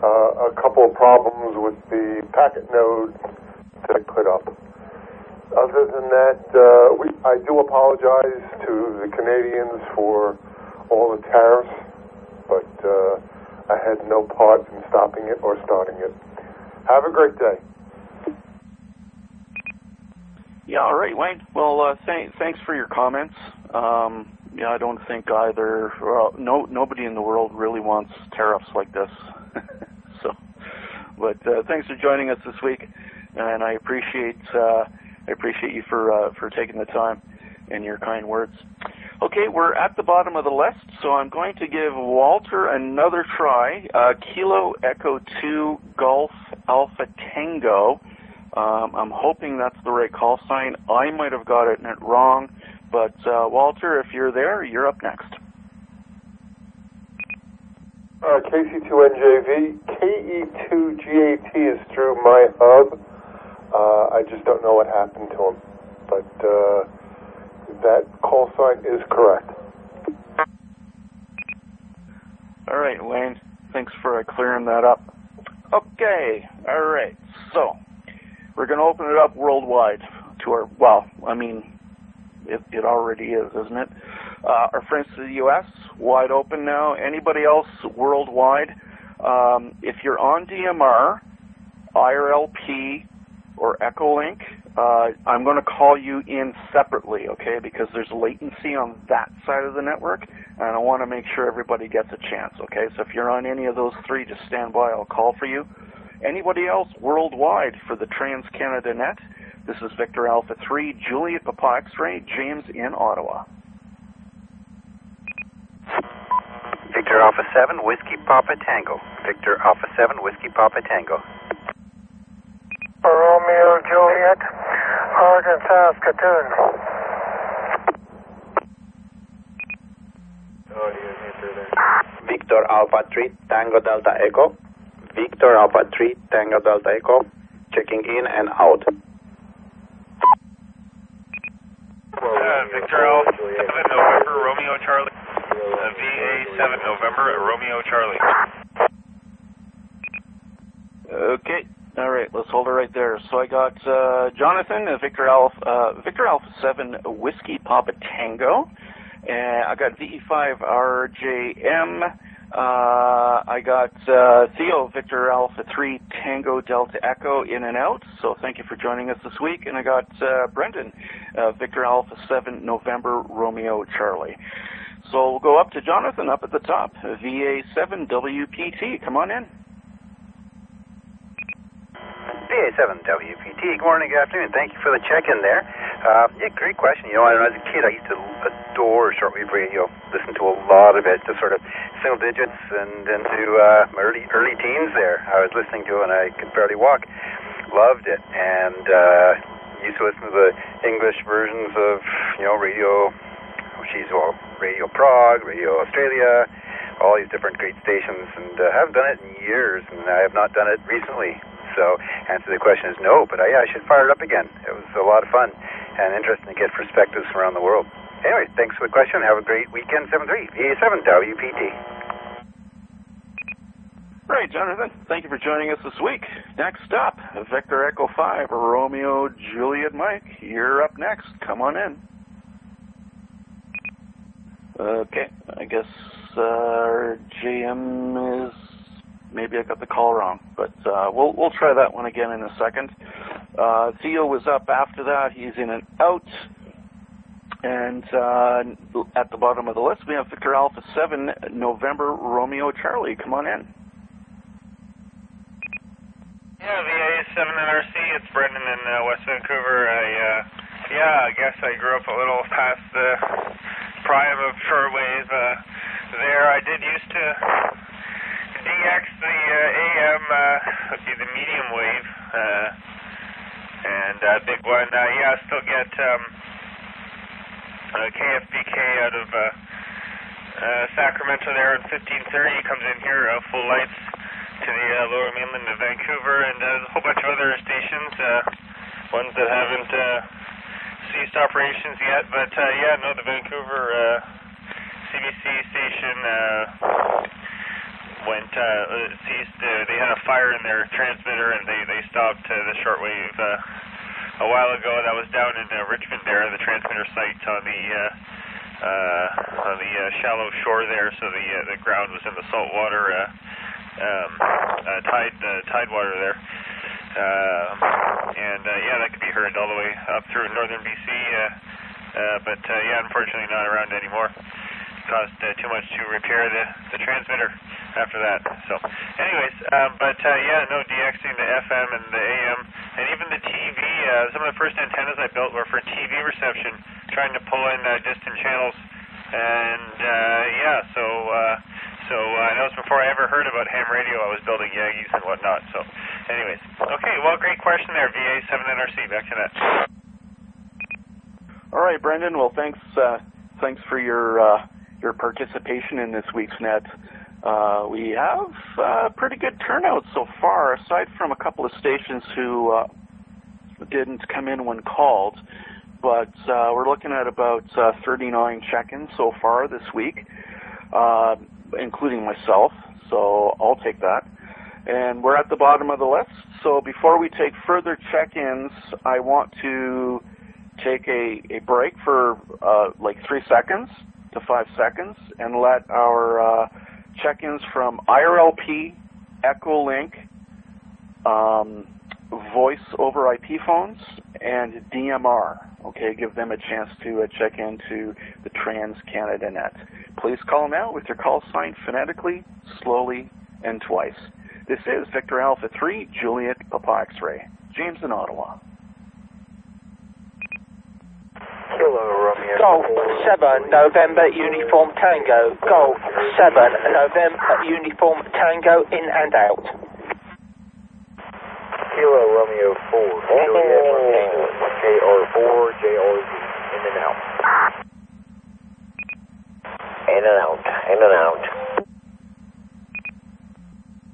a couple of problems with the packet node that I put up. Other than that, I do apologize to the Canadians for all the tariffs, but I had no part in stopping it or starting it. Have a great day. Yeah, all right, Wayne. Well, thanks for your comments. I don't think either. Well, nobody in the world really wants tariffs like this. But thanks for joining us this week, and I appreciate you for taking the time and your kind words. Okay, we're at the bottom of the list, so I'm going to give Walter another try. Kilo Echo 2 Golf Alpha Tango. I'm hoping that's the right call sign. I might have got it wrong, but Walter, if you're there, you're up next. KC2NJV, KE2GAT is through my hub. I just don't know what happened to him, but that call sign is correct. All right, Wayne. Thanks for clearing that up. Okay. All right. So we're going to open it up worldwide to our, it already is, isn't it? Our friends to the U.S., wide open now. Anybody else worldwide? If you're on DMR, IRLP, or Echolink, I'm going to call you in separately, okay, because there's latency on that side of the network, and I want to make sure everybody gets a chance, okay? So if you're on any of those three, just stand by. I'll call for you. Anybody else worldwide for the Trans-Canada Net? This is Victor Alpha 3, Juliet Papa X-Ray, James in Ottawa. Victor Alpha 7, Whiskey Papa Tango. Victor Alpha 7, Whiskey Papa Tango. Romeo Juliet, Oregon, Saskatoon. Victor Alpha 3, Tango Delta Echo. Victor Alpha 3, Tango Delta Echo. Checking in and out. Victor Alpha 7 November Romeo Charlie. VA7 November Romeo Charlie. Okay. All right, let's hold it right there. So I got Jonathan, Victor Alpha 7 Whiskey Papa Tango, and I got VE5RJM. I got Theo, Victor Alpha 3 Tango Delta Echo in and out. So thank you for joining us this week. And I got Brendan, Victor Alpha 7 November Romeo Charlie. So we'll go up to Jonathan up at the top, VA7 WPT. Come on in. VA7 WPT, good morning, good afternoon. Thank you for the check-in there. Yeah, great question. As a kid, I used to adore shortwave radio, listen to a lot of it, to sort of single digits and into my early teens there. I was listening to it and I could barely walk. Loved it. And used to listen to the English versions of, Radio Prague, Radio Australia, all these different great stations, and I haven't done it in years, and I have not done it recently. So, answer the question is no, but I should fire it up again. It was a lot of fun and interesting to get perspectives from around the world. Anyway, thanks for the question. Have a great weekend, 7-3, VA7 WPT. Right, Jonathan. Thank you for joining us this week. Next up, Victor Echo 5, Romeo Juliet Mike. You're up next. Come on in. Okay, I guess our JM is... Maybe I got the call wrong, but we'll try that one again in a second. Theo was up after that. He's in and out. And at the bottom of the list, we have Victor Alpha 7 November Romeo Charlie. Come on in. Yeah, VA7 NRC. It's Brendan in West Vancouver. I guess I grew up a little past prime of shortwave there. I did used to DX the AM, would be the medium wave, and big one. Yeah, still get KFBK out of Sacramento there in 1530. Comes in here, full lights to the lower mainland of Vancouver, and there's a whole bunch of other stations, ones that haven't ceased operations yet. But yeah, no, the Vancouver CBC station went ceased. They had a fire in their transmitter, and they stopped the shortwave a while ago. That was down in Richmond there, the transmitter site on the shallow shore there. So the ground was in the salt water, tide water there, and yeah, that could be heard all the way up through northern BC. But yeah, unfortunately not around anymore. Cost too much to repair the transmitter after that. So anyways, but yeah, no, DXing the FM and the AM and even the TV. Some of the first antennas I built were for TV reception, trying to pull in distant channels. And yeah, so that was before I ever heard about ham radio. I was building Yagis and whatnot. So anyways, okay, well, great question there, VA7NRC. Back to that. All right, Brendan. Well, thanks for your participation in this week's net. We have a pretty good turnout so far, aside from a couple of stations who didn't come in when called. But we're looking at about 39 check-ins so far this week, including myself, so I'll take that. And we're at the bottom of the list, so before we take further check-ins, I want to take a break for like 3 seconds to 5 seconds and let our check-ins from IRLP, Echolink, voice over IP phones, and DMR, okay, give them a chance to check into the Trans-Canada net. Please call now with your call sign phonetically, slowly, and twice. This is Victor Alpha 3, Juliet, Papa X-Ray. James in Ottawa. Kilo Romeo. Golf 7 November Uniform Tango. Golf 7 November Uniform Tango in and out. Kilo Romeo 4 Juliet KR4 JRZ in and out. In and out. In and out.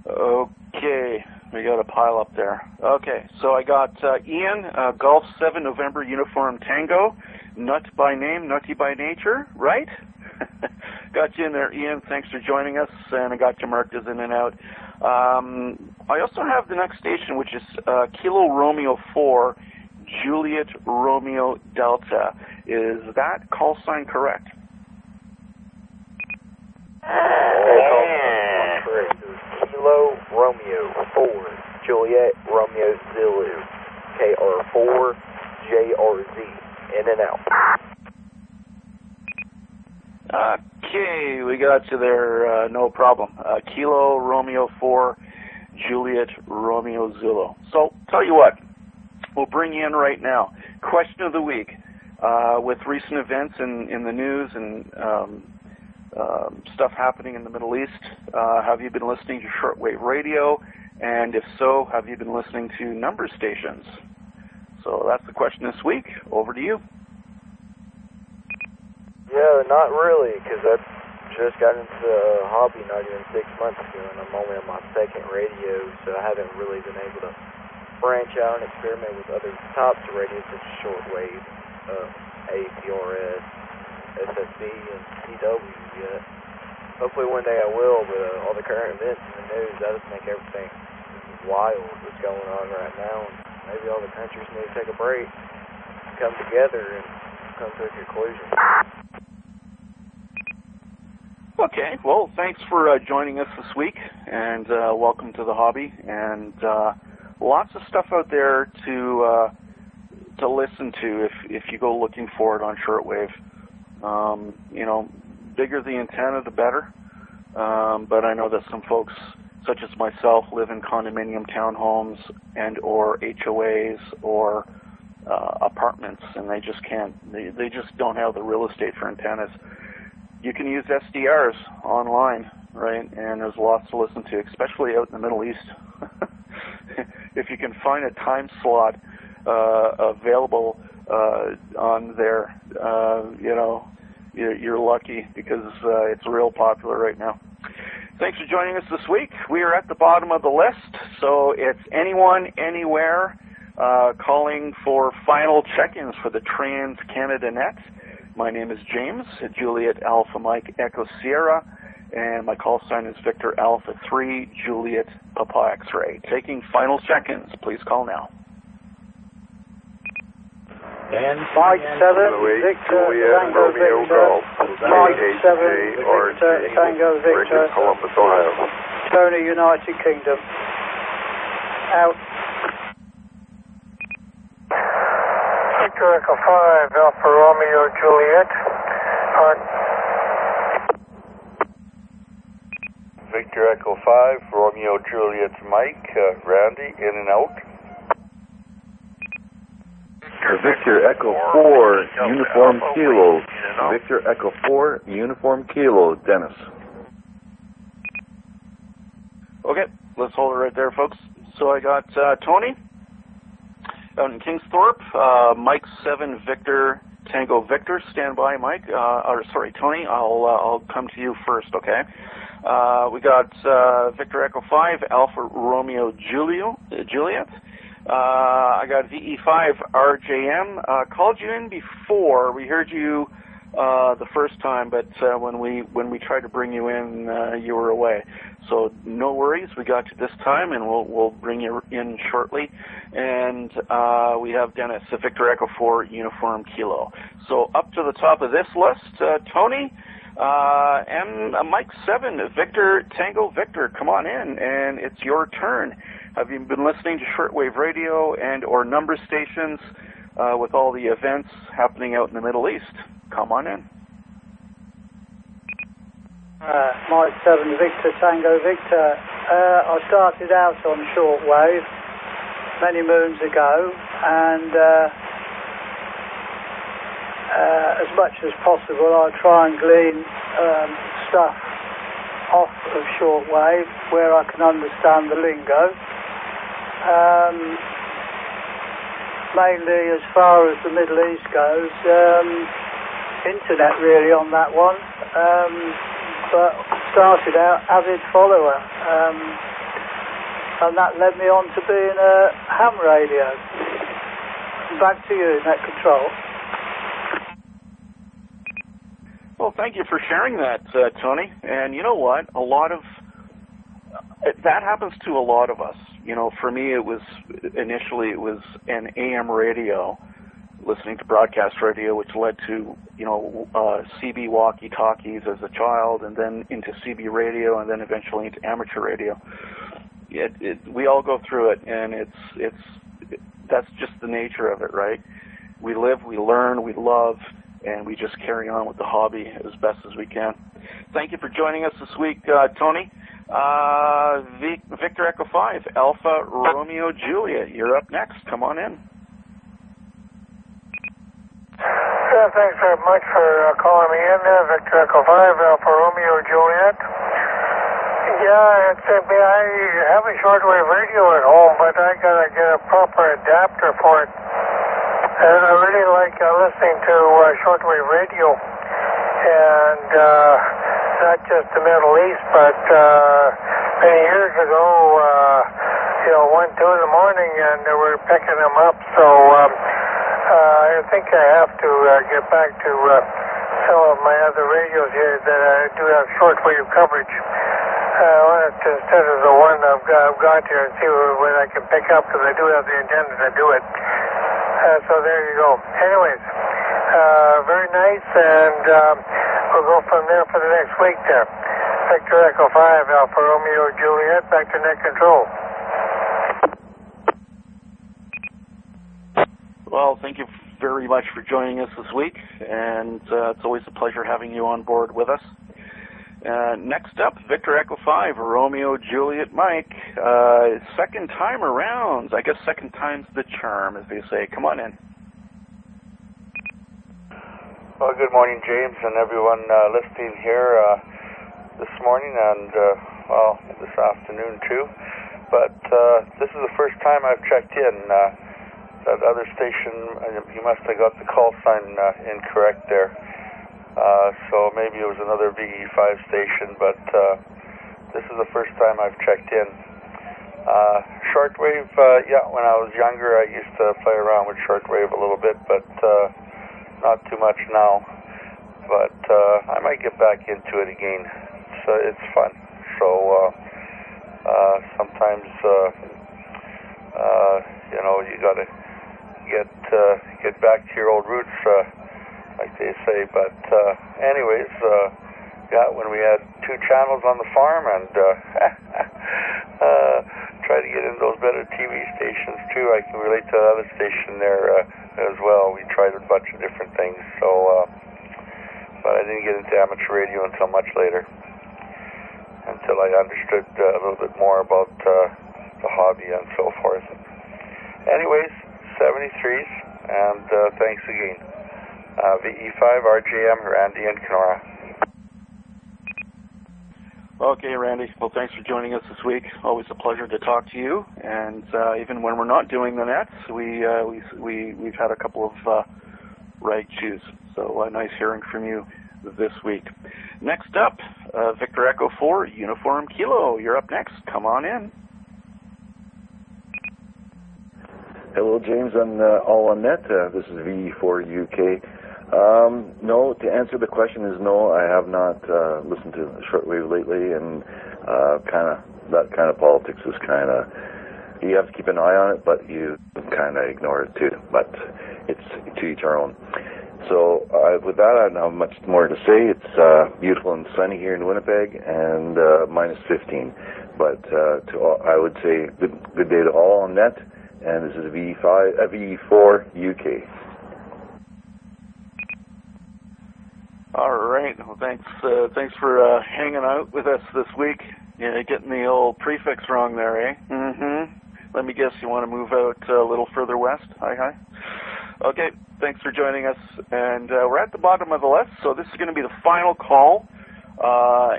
Okay, we got a pile up there. Okay, so I got Ian, Golf 7 November Uniform Tango. Nut by name, nutty by nature, right? Got you in there, Ian. Thanks for joining us, and I got you marked as in and out. I also have the next station, which is Kilo Romeo 4, Juliet Romeo Delta. Is that call sign correct? Kilo Romeo 4, Juliet Romeo Zulu, KR4 JRZ. In and out. Okay, we got you there, no problem. Kilo Romeo 4, Juliet Romeo Zulu. So, tell you what, we'll bring you in right now. Question of the week. With recent events in the news and stuff happening in the Middle East, have you been listening to shortwave radio? And if so, have you been listening to number stations? So that's the question this week. Over to you. Yeah, not really, because I just got into the hobby not even 6 months ago, and I'm only on my second radio, so I haven't really been able to branch out and experiment with other types of radios such as shortwave, APRS, SSB, and CW yet. Hopefully one day I will, but all the current events in the news, that just make everything wild what's going on right now. And maybe all the countries need to take a break, come together, and come to a conclusion. Okay, well, thanks for joining us this week, and welcome to the hobby. And lots of stuff out there to listen to if you go looking for it on shortwave. You know, bigger the antenna, the better. But I know that some folks, such as myself, live in condominium townhomes and or HOAs or apartments, and they just can't. They just don't have the real estate for antennas. you can use SDRs online, right? And there's lots to listen to, especially out in the Middle East. If you can find a time slot available on there, you know, you're lucky, because it's real popular right now. Thanks for joining us this week. We are at the bottom of the list, so it's anyone, anywhere, calling for final check-ins for the Trans-Canada Net. My name is James, Juliet Alpha Mike Echo Sierra, and my call sign is Victor Alpha 3 Juliet Papa X-Ray. Taking final check-ins. Please call now. And Mike 7, Victor, Tango Victor, Mike 7, Victor, Tango Victor, Columbus, Ohio. Tony, United Kingdom. Out. Victor Echo 5, Alpha Romeo Juliet. Victor Echo 5, Romeo Juliet Mike, Randy, in and out. Victor Echo 4, Uniform Kilo. Victor Echo 4, Uniform Kilo, Dennis. Okay, let's hold it right there, folks. So I got Tony out in Kingsthorpe, Mike 7 Victor Tango Victor. Stand by, Mike. Sorry, Tony. I'll come to you first. Okay. We got Victor Echo 5 Alpha Romeo Juliet. I got VE5 RJM. Called you in before. We heard you the first time, but when we tried to bring you in, you were away. So no worries, we got you this time, and we'll bring you in shortly. And we have Dennis, Victor Echo 4 Uniform Kilo. So up to the top of this list, Tony, and Mike 7 Victor Tango Victor. Come on in, and it's your turn. Have you been listening to shortwave radio and or number stations with all the events happening out in the Middle East? Come on in. Mike 7 Victor Tango Victor. I started out on shortwave many moons ago, and as much as possible I try and glean stuff off of shortwave where I can understand the lingo. Mainly as far as the Middle East goes, internet really on that one, but started out avid follower, and that led me on to being a ham radio. Back to you, Netcontrol. Well, thank you for sharing that, Tony. And you know what? That happens to a lot of us. You know, for me, initially it was an AM radio, listening to broadcast radio, which led to, you know, CB walkie-talkies as a child, and then into CB radio, and then eventually into amateur radio. We all go through it, and that's just the nature of it, right? We live, we learn, we love, and we just carry on with the hobby as best as we can. Thank you for joining us this week, Tony. Victor Echo 5, Alpha Romeo Juliet, you're up next. Come on in. Yeah, thanks very much for calling me in there, Victor Echo 5, Alpha Romeo Juliet. Yeah, I have a shortwave radio at home, but I gotta get a proper adapter for it. And I really like listening to shortwave radio, and not just the Middle East, but many years ago, 1, 2 in the morning, and we're picking them up. So I think I have to get back to some of my other radios here that do have shortwave coverage. Instead of the one I've got here, and see what I can pick up, because I do have the antenna to do it. So there you go. Anyways, very nice, and we'll go from there for the next week there. Victor Echo 5, Alpha Romeo Juliet, back to Netcontrol. Well, thank you very much for joining us this week, and it's always a pleasure having you on board with us. Next up, Victor Echo 5, Romeo Juliet Mike. Second time around. I guess second time's the charm, as they say. Come on in. Well, good morning, James, and everyone listening here this morning and, well, this afternoon too. But this is the first time I've checked in. That other station, you must have got the call sign incorrect there. So maybe it was another VE5 station, but this is the first time I've checked in. Shortwave, yeah, when I was younger I used to play around with shortwave a little bit, but not too much now. But I might get back into it again. So it's fun. So sometimes you know, you got to get back to your old roots, like they say. But anyways, yeah, when we had 2 channels on the farm and try to get in those better TV stations too. I can relate to the other station there as well. We tried a bunch of different things, so but I didn't get into amateur radio until much later, until I understood a little bit more about the hobby and so forth. Anyways, 73s, and thanks again. VE5 RJM, Randy and Kenora. Okay, Randy. Well, thanks for joining us this week. Always a pleasure to talk to you. And even when we're not doing the nets, we've had a couple of rag chews. So nice hearing from you this week. Next up, Victor Echo 4 Uniform Kilo. You're up next. Come on in. Hello, James, and all on net. This is VE4 UK. No, to answer the question is no. I have not listened to shortwave lately, and that kind of politics is kind of, you have to keep an eye on it, but you kind of ignore it too. But it's to each our own. So with that, I don't have much more to say. It's beautiful and sunny here in Winnipeg, and minus 15. But to all, I would say good day to all on net. And this is VE4 UK. All right. Well, thanks for hanging out with us this week. Yeah, getting the old prefix wrong there, eh? Mm-hmm. Let me guess, you want to move out a little further west? Hi. Okay. Thanks for joining us. And we're at the bottom of the list, so this is going to be the final call.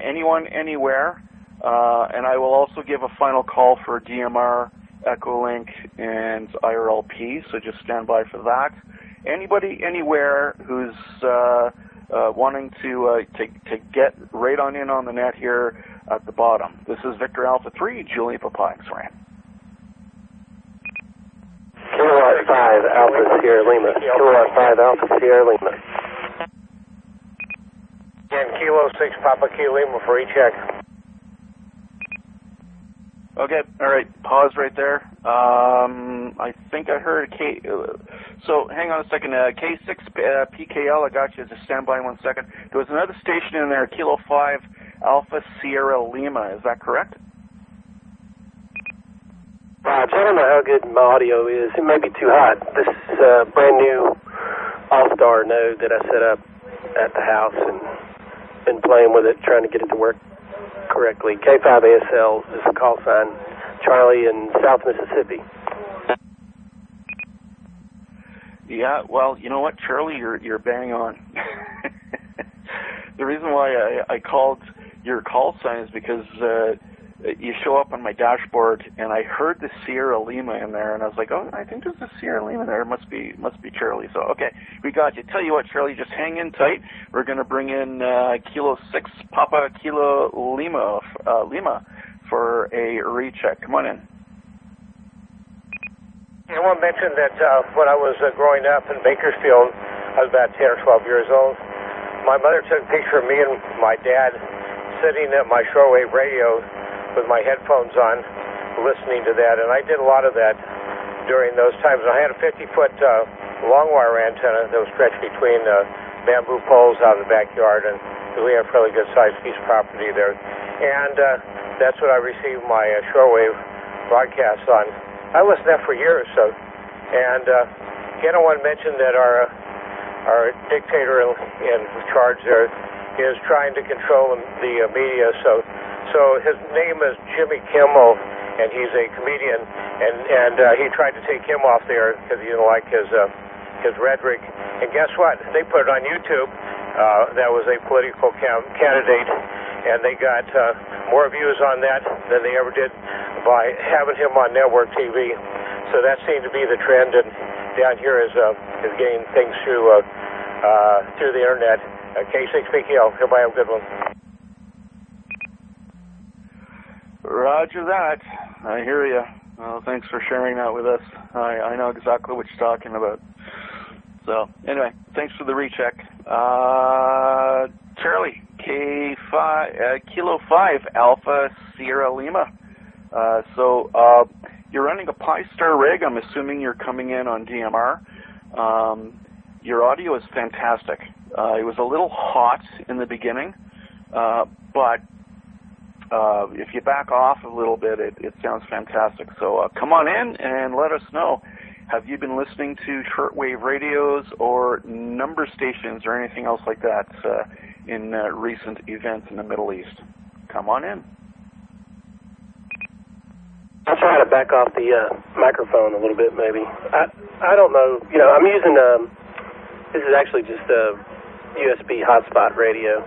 Anyone, anywhere. And I will also give a final call for DMR, Echolink, and IRLP, so just stand by for that. Anybody, anywhere who's wanting to get right on in on the net here at the bottom. This is Victor Alpha 3, Julie Papa X-ray. Kilowatt 5 Alpha Sierra Lima. Kilowatt 5 Alpha Sierra Lima. And Kilo 6 Papa Kilo Lima for recheck. Okay, all right, pause right there. I think I heard a K. So hang on a second. K6 PKL, I got you. Just stand by 1 second. There was another station in there, Kilo 5 Alpha Sierra Lima. Is that correct? Roger, I don't know how good my audio is. It may be too hot. This is a brand new All-Star node that I set up at the house and been playing with it, trying to get it to work correctly. K5ASL is the call sign. Charlie in South Mississippi. Yeah, well, you know what, Charlie, you're bang on. The reason why I called your call sign is because you show up on my dashboard, and I heard the Sierra Lima in there, and I was like, oh, I think there's a Sierra Lima there. It must be Charlie. So, okay, we got you. Tell you what, Charlie, just hang in tight. We're going to bring in Kilo 6 Papa Kilo Lima for a recheck. Come on in. I want to mention that when I was growing up in Bakersfield, I was about 10 or 12 years old. My mother took a picture of me and my dad sitting at my shortwave radio with my headphones on, listening to that, and I did a lot of that during those times. I had a 50-foot long wire antenna that was stretched between bamboo poles out in the backyard, and we had a fairly good-sized piece of property there. And that's what I received my shortwave broadcasts on. I listened to that for years. So, and again, I want to mention that our dictator in charge there is trying to control the media. So his name is Jimmy Kimmel, and he's a comedian, and he tried to take him off there because he didn't like his his rhetoric. And guess what? They put it on YouTube. That was a political candidate, and they got more views on that than they ever did by having him on network TV. So that seemed to be the trend, and down here is getting things through the internet. K6PKL, everybody have a good one. Roger that. I hear you. Well, thanks for sharing that with us. I know exactly what you're talking about. So, anyway, thanks for the recheck. Charlie, Kilo 5 Alpha Sierra Lima. So, you're running a Pi-Star rig. I'm assuming you're coming in on DMR. Your audio is fantastic. It was a little hot in the beginning, but if you back off a little bit, it sounds fantastic. So come on in and let us know. Have you been listening to shortwave radios or number stations or anything else like that in recent events in the Middle East? Come on in. I'll try to back off the microphone a little bit, maybe. I don't know. You know, I'm using this is actually just a USB hotspot radio.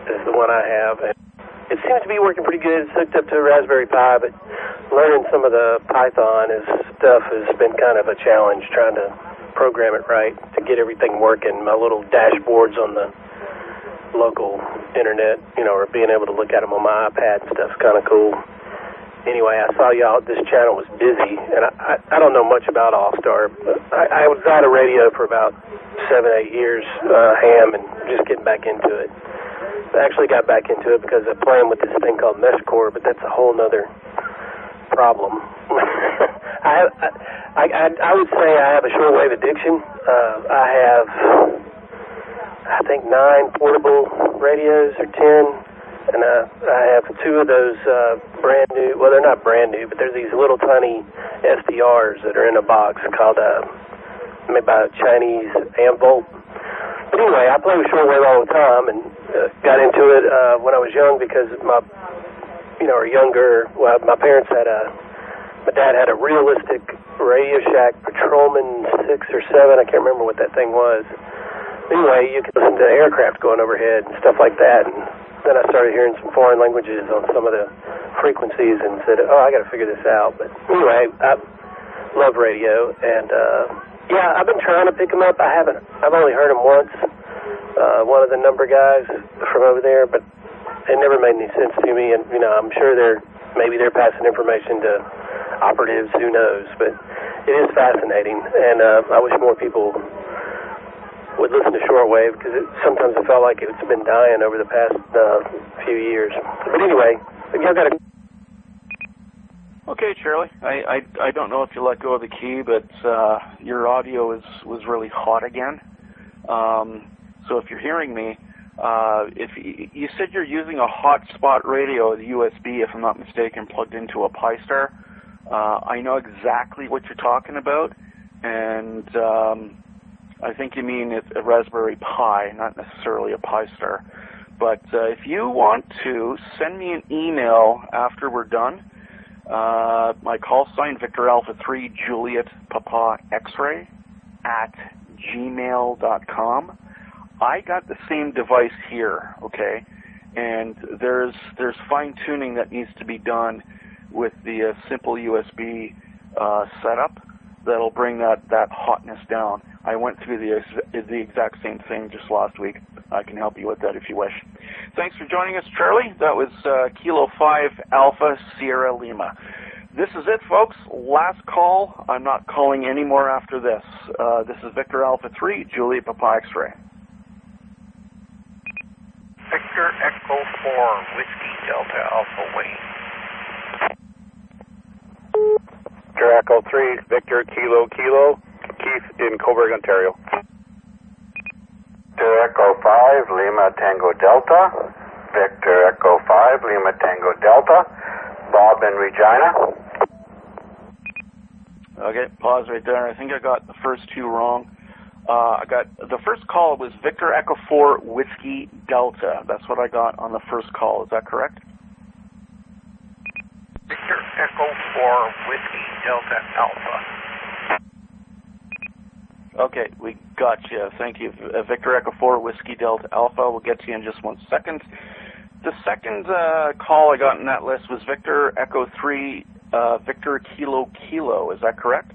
This is the one I have. And it seems to be working pretty good. It's hooked up to a Raspberry Pi, but learning some of the Python stuff has been kind of a challenge, trying to program it right to get everything working. My little dashboards on the local internet, you know, or being able to look at them on my iPad and stuff is kind of cool. Anyway, I saw y'all, this channel was busy, and I don't know much about Allstar, but I was out of radio for about 7-8 years, ham, and just getting back into it. I actually got back into it because I'm playing with this thing called MeshCore, but that's a whole nother problem. I would say I have a shortwave addiction. I have, I think, 9 portable radios or 10. And I have 2 of those brand new, well, they're not brand new, but they're these little tiny SDRs that are in a box called, made by a Chinese Amvolt. But anyway, I play with shortwave all the time and got into it when I was young because my, you know, or younger, well, my parents had my dad had a realistic Radio Shack Patrolman 6 or 7, I can't remember what that thing was. Anyway, you could listen to aircraft going overhead and stuff like that, and then I started hearing some foreign languages on some of the frequencies and said, oh, I got to figure this out. But anyway, I love radio, and yeah, I've been trying to pick them up. I've only heard them once, one of the number guys from over there, but it never made any sense to me. And, you know, I'm sure maybe they're passing information to operatives, who knows, but it is fascinating, and I wish more people would listen to shortwave, because sometimes I felt like it's been dying over the past few years. But anyway, y'all got to... Okay, Charlie. I don't know if you let go of the key, but your audio was really hot again. So if you're hearing me, if you said you're using a hotspot radio, the USB, if I'm not mistaken, plugged into a Pi-Star. I know exactly what you're talking about, and I think you mean a Raspberry Pi, not necessarily a Pi-Star. But if you want to, send me an email after we're done. My call sign, Victor Alpha 3 Juliet Papa X-ray @gmail.com. I got the same device here, okay? And there's fine-tuning that needs to be done with the simple USB setup that'll bring that hotness down. I went through the exact same thing just last week. I can help you with that if you wish. Thanks for joining us, Charlie. That was Kilo 5 Alpha Sierra Lima. This is it, folks. Last call. I'm not calling any more after this. This is Victor Alpha 3, Juliet Papa X-ray. Victor Echo 4, Whiskey Delta Alpha Wayne. Victor Echo 3, Victor Kilo Kilo, Keith in Coburg, Ontario. Victor Echo 5, Lima Tango Delta. Victor Echo 5, Lima Tango Delta. Bob in Regina. Okay, pause right there. I think I got the first 2 wrong. I got the first call was Victor Echo 4 Whiskey Delta. That's what I got on the first call. Is that correct? Victor Echo 4 Whiskey Delta Alpha. Okay, we got you. Thank you. Victor Echo 4, Whiskey Delta Alpha. We'll get to you in just 1 second. The second call I got in that list was Victor Echo 3, Victor Kilo Kilo. Is that correct?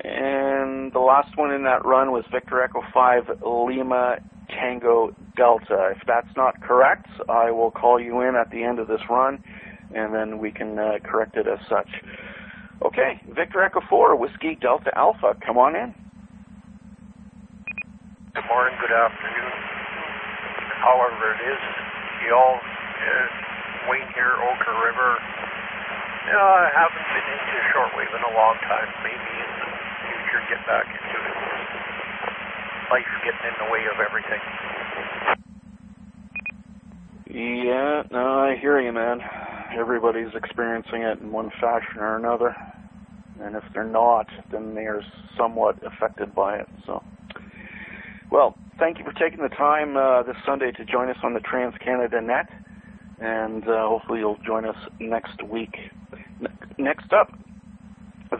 And the last one in that run was Victor Echo 5, Lima Tango Delta. If that's not correct, I will call you in at the end of this run, and then we can correct it as such. Okay, Victor Echo 4, Whiskey Delta Alpha, come on in. Good morning, good afternoon, however it is. Y'all, Wayne here, Ochre River. I haven't been into shortwave in a long time. Maybe in the future get back into it. Life getting in the way of everything. Yeah, no, I hear you, man. Everybody's experiencing it in one fashion or another, and if they're not, then they are somewhat affected by it. So, well, thank you for taking the time this Sunday to join us on the Trans-Canada Net, and hopefully you'll join us next week. Next up,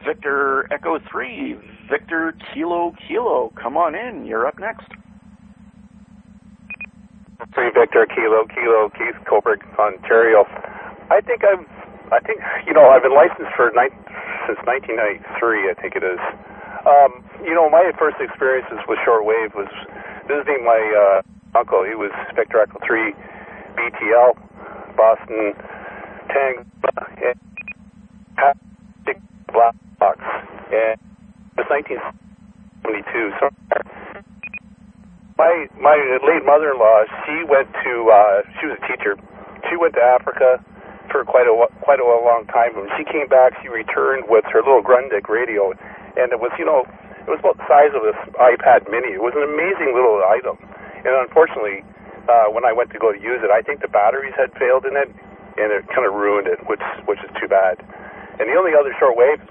Victor Echo 3, Victor Kilo Kilo. Come on in, you're up next. 3 Victor Kilo Kilo, Keith, Coburg, Ontario. I think I've been licensed since 1993, I think it is. My first experiences with shortwave was visiting my uncle. He was Victor Echo 3 BTL, Boston Tango, and Black Box. And it was 1972. So my late mother-in-law, she was a teacher. She went to Africa for quite a long time. When she came back, she returned with her little Grundig radio, and it was about the size of this iPad Mini. It was an amazing little item, and unfortunately, when I went to go to use it, I think the batteries had failed in it, and it kind of ruined it, which is too bad. And the only other shortwave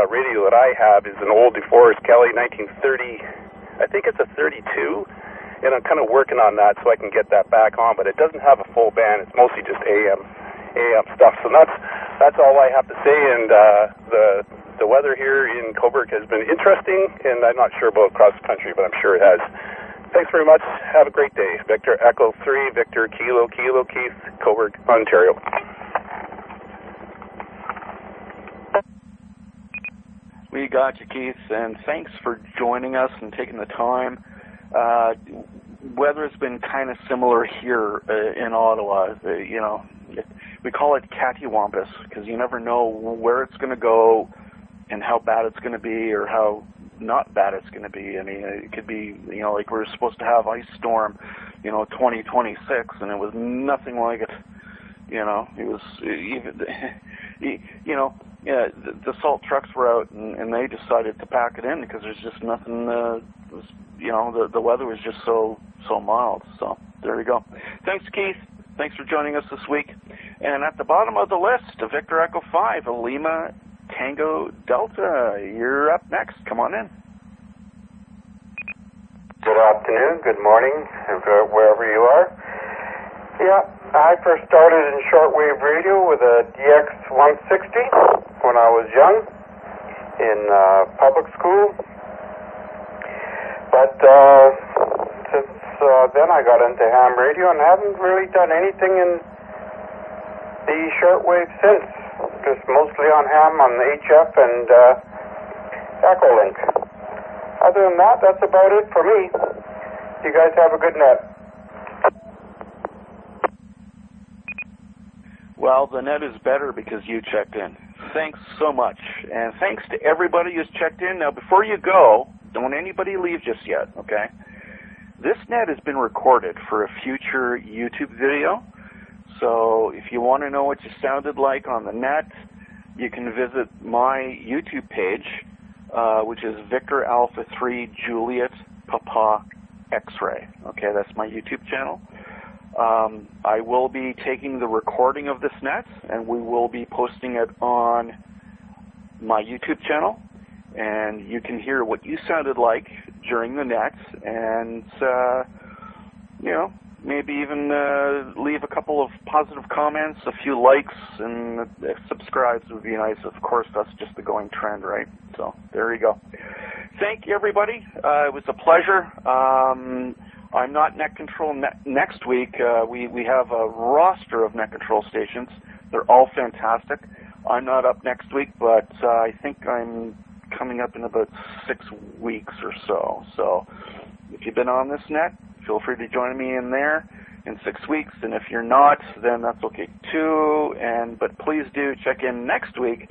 radio that I have is an old DeForest Kelly 1930. I think it's a 32, and I'm kind of working on that so I can get that back on, but it doesn't have a full band. It's mostly just AM stuff. So that's all I have to say, and the weather here in Coburg has been interesting, and I'm not sure about across the country, but I'm sure it has. Thanks very much. Have a great day. Victor Echo 3, Victor Kilo Kilo, Keith, Coburg, Ontario. We got you, Keith, and thanks for joining us and taking the time. Weather's been kind of similar here in Ottawa. We call it cattywampus because you never know where it's going to go and how bad it's going to be or how not bad it's going to be. I mean, it could be, like we were supposed to have ice storm, 2026, and it was nothing like it. It was even, the salt trucks were out, and they decided to pack it in because there's just nothing. The weather was just so mild. So there you go. Thanks, Keith. Thanks for joining us this week. And at the bottom of the list, Victor Echo 5, Lima Tango Delta. You're up next. Come on in. Good afternoon, good morning, wherever you are. Yeah, I first started in shortwave radio with a DX160 when I was young in public school. But since then I got into ham radio and haven't really done anything in the shortwave since. Just mostly on ham, on the HF and Echolink. Other than that, that's about it for me. You guys have a good net. Well, the net is better because you checked in. Thanks so much. And thanks to everybody who's checked in. Now, before you go, don't anybody leave just yet, okay? This net has been recorded for a future YouTube video. So if you want to know what you sounded like on the net, you can visit my YouTube page, which is Victor Alpha 3 Juliet Papa X-Ray. Okay, that's my YouTube channel. I will be taking the recording of this net, and we will be posting it on my YouTube channel, and you can hear what you sounded like during the net, and maybe even leave a couple of positive comments, a few likes, and subscribes would be nice. Of course, that's just the going trend, right? So there you go. Thank you, everybody. It was a pleasure. I'm not Netcontrol next week. We have a roster of Netcontrol stations. They're all fantastic. I'm not up next week, but I think I'm coming up in about 6 weeks or so. So if you've been on this net, feel free to join me in there in 6 weeks. And if you're not, then that's okay too. But please do check in next week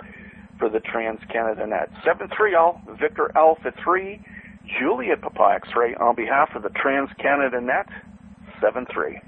for the Trans-Canada Net. 7-3 all, Victor Alpha 3, Juliet Papa X-Ray on behalf of the Trans-Canada Net, 7-3.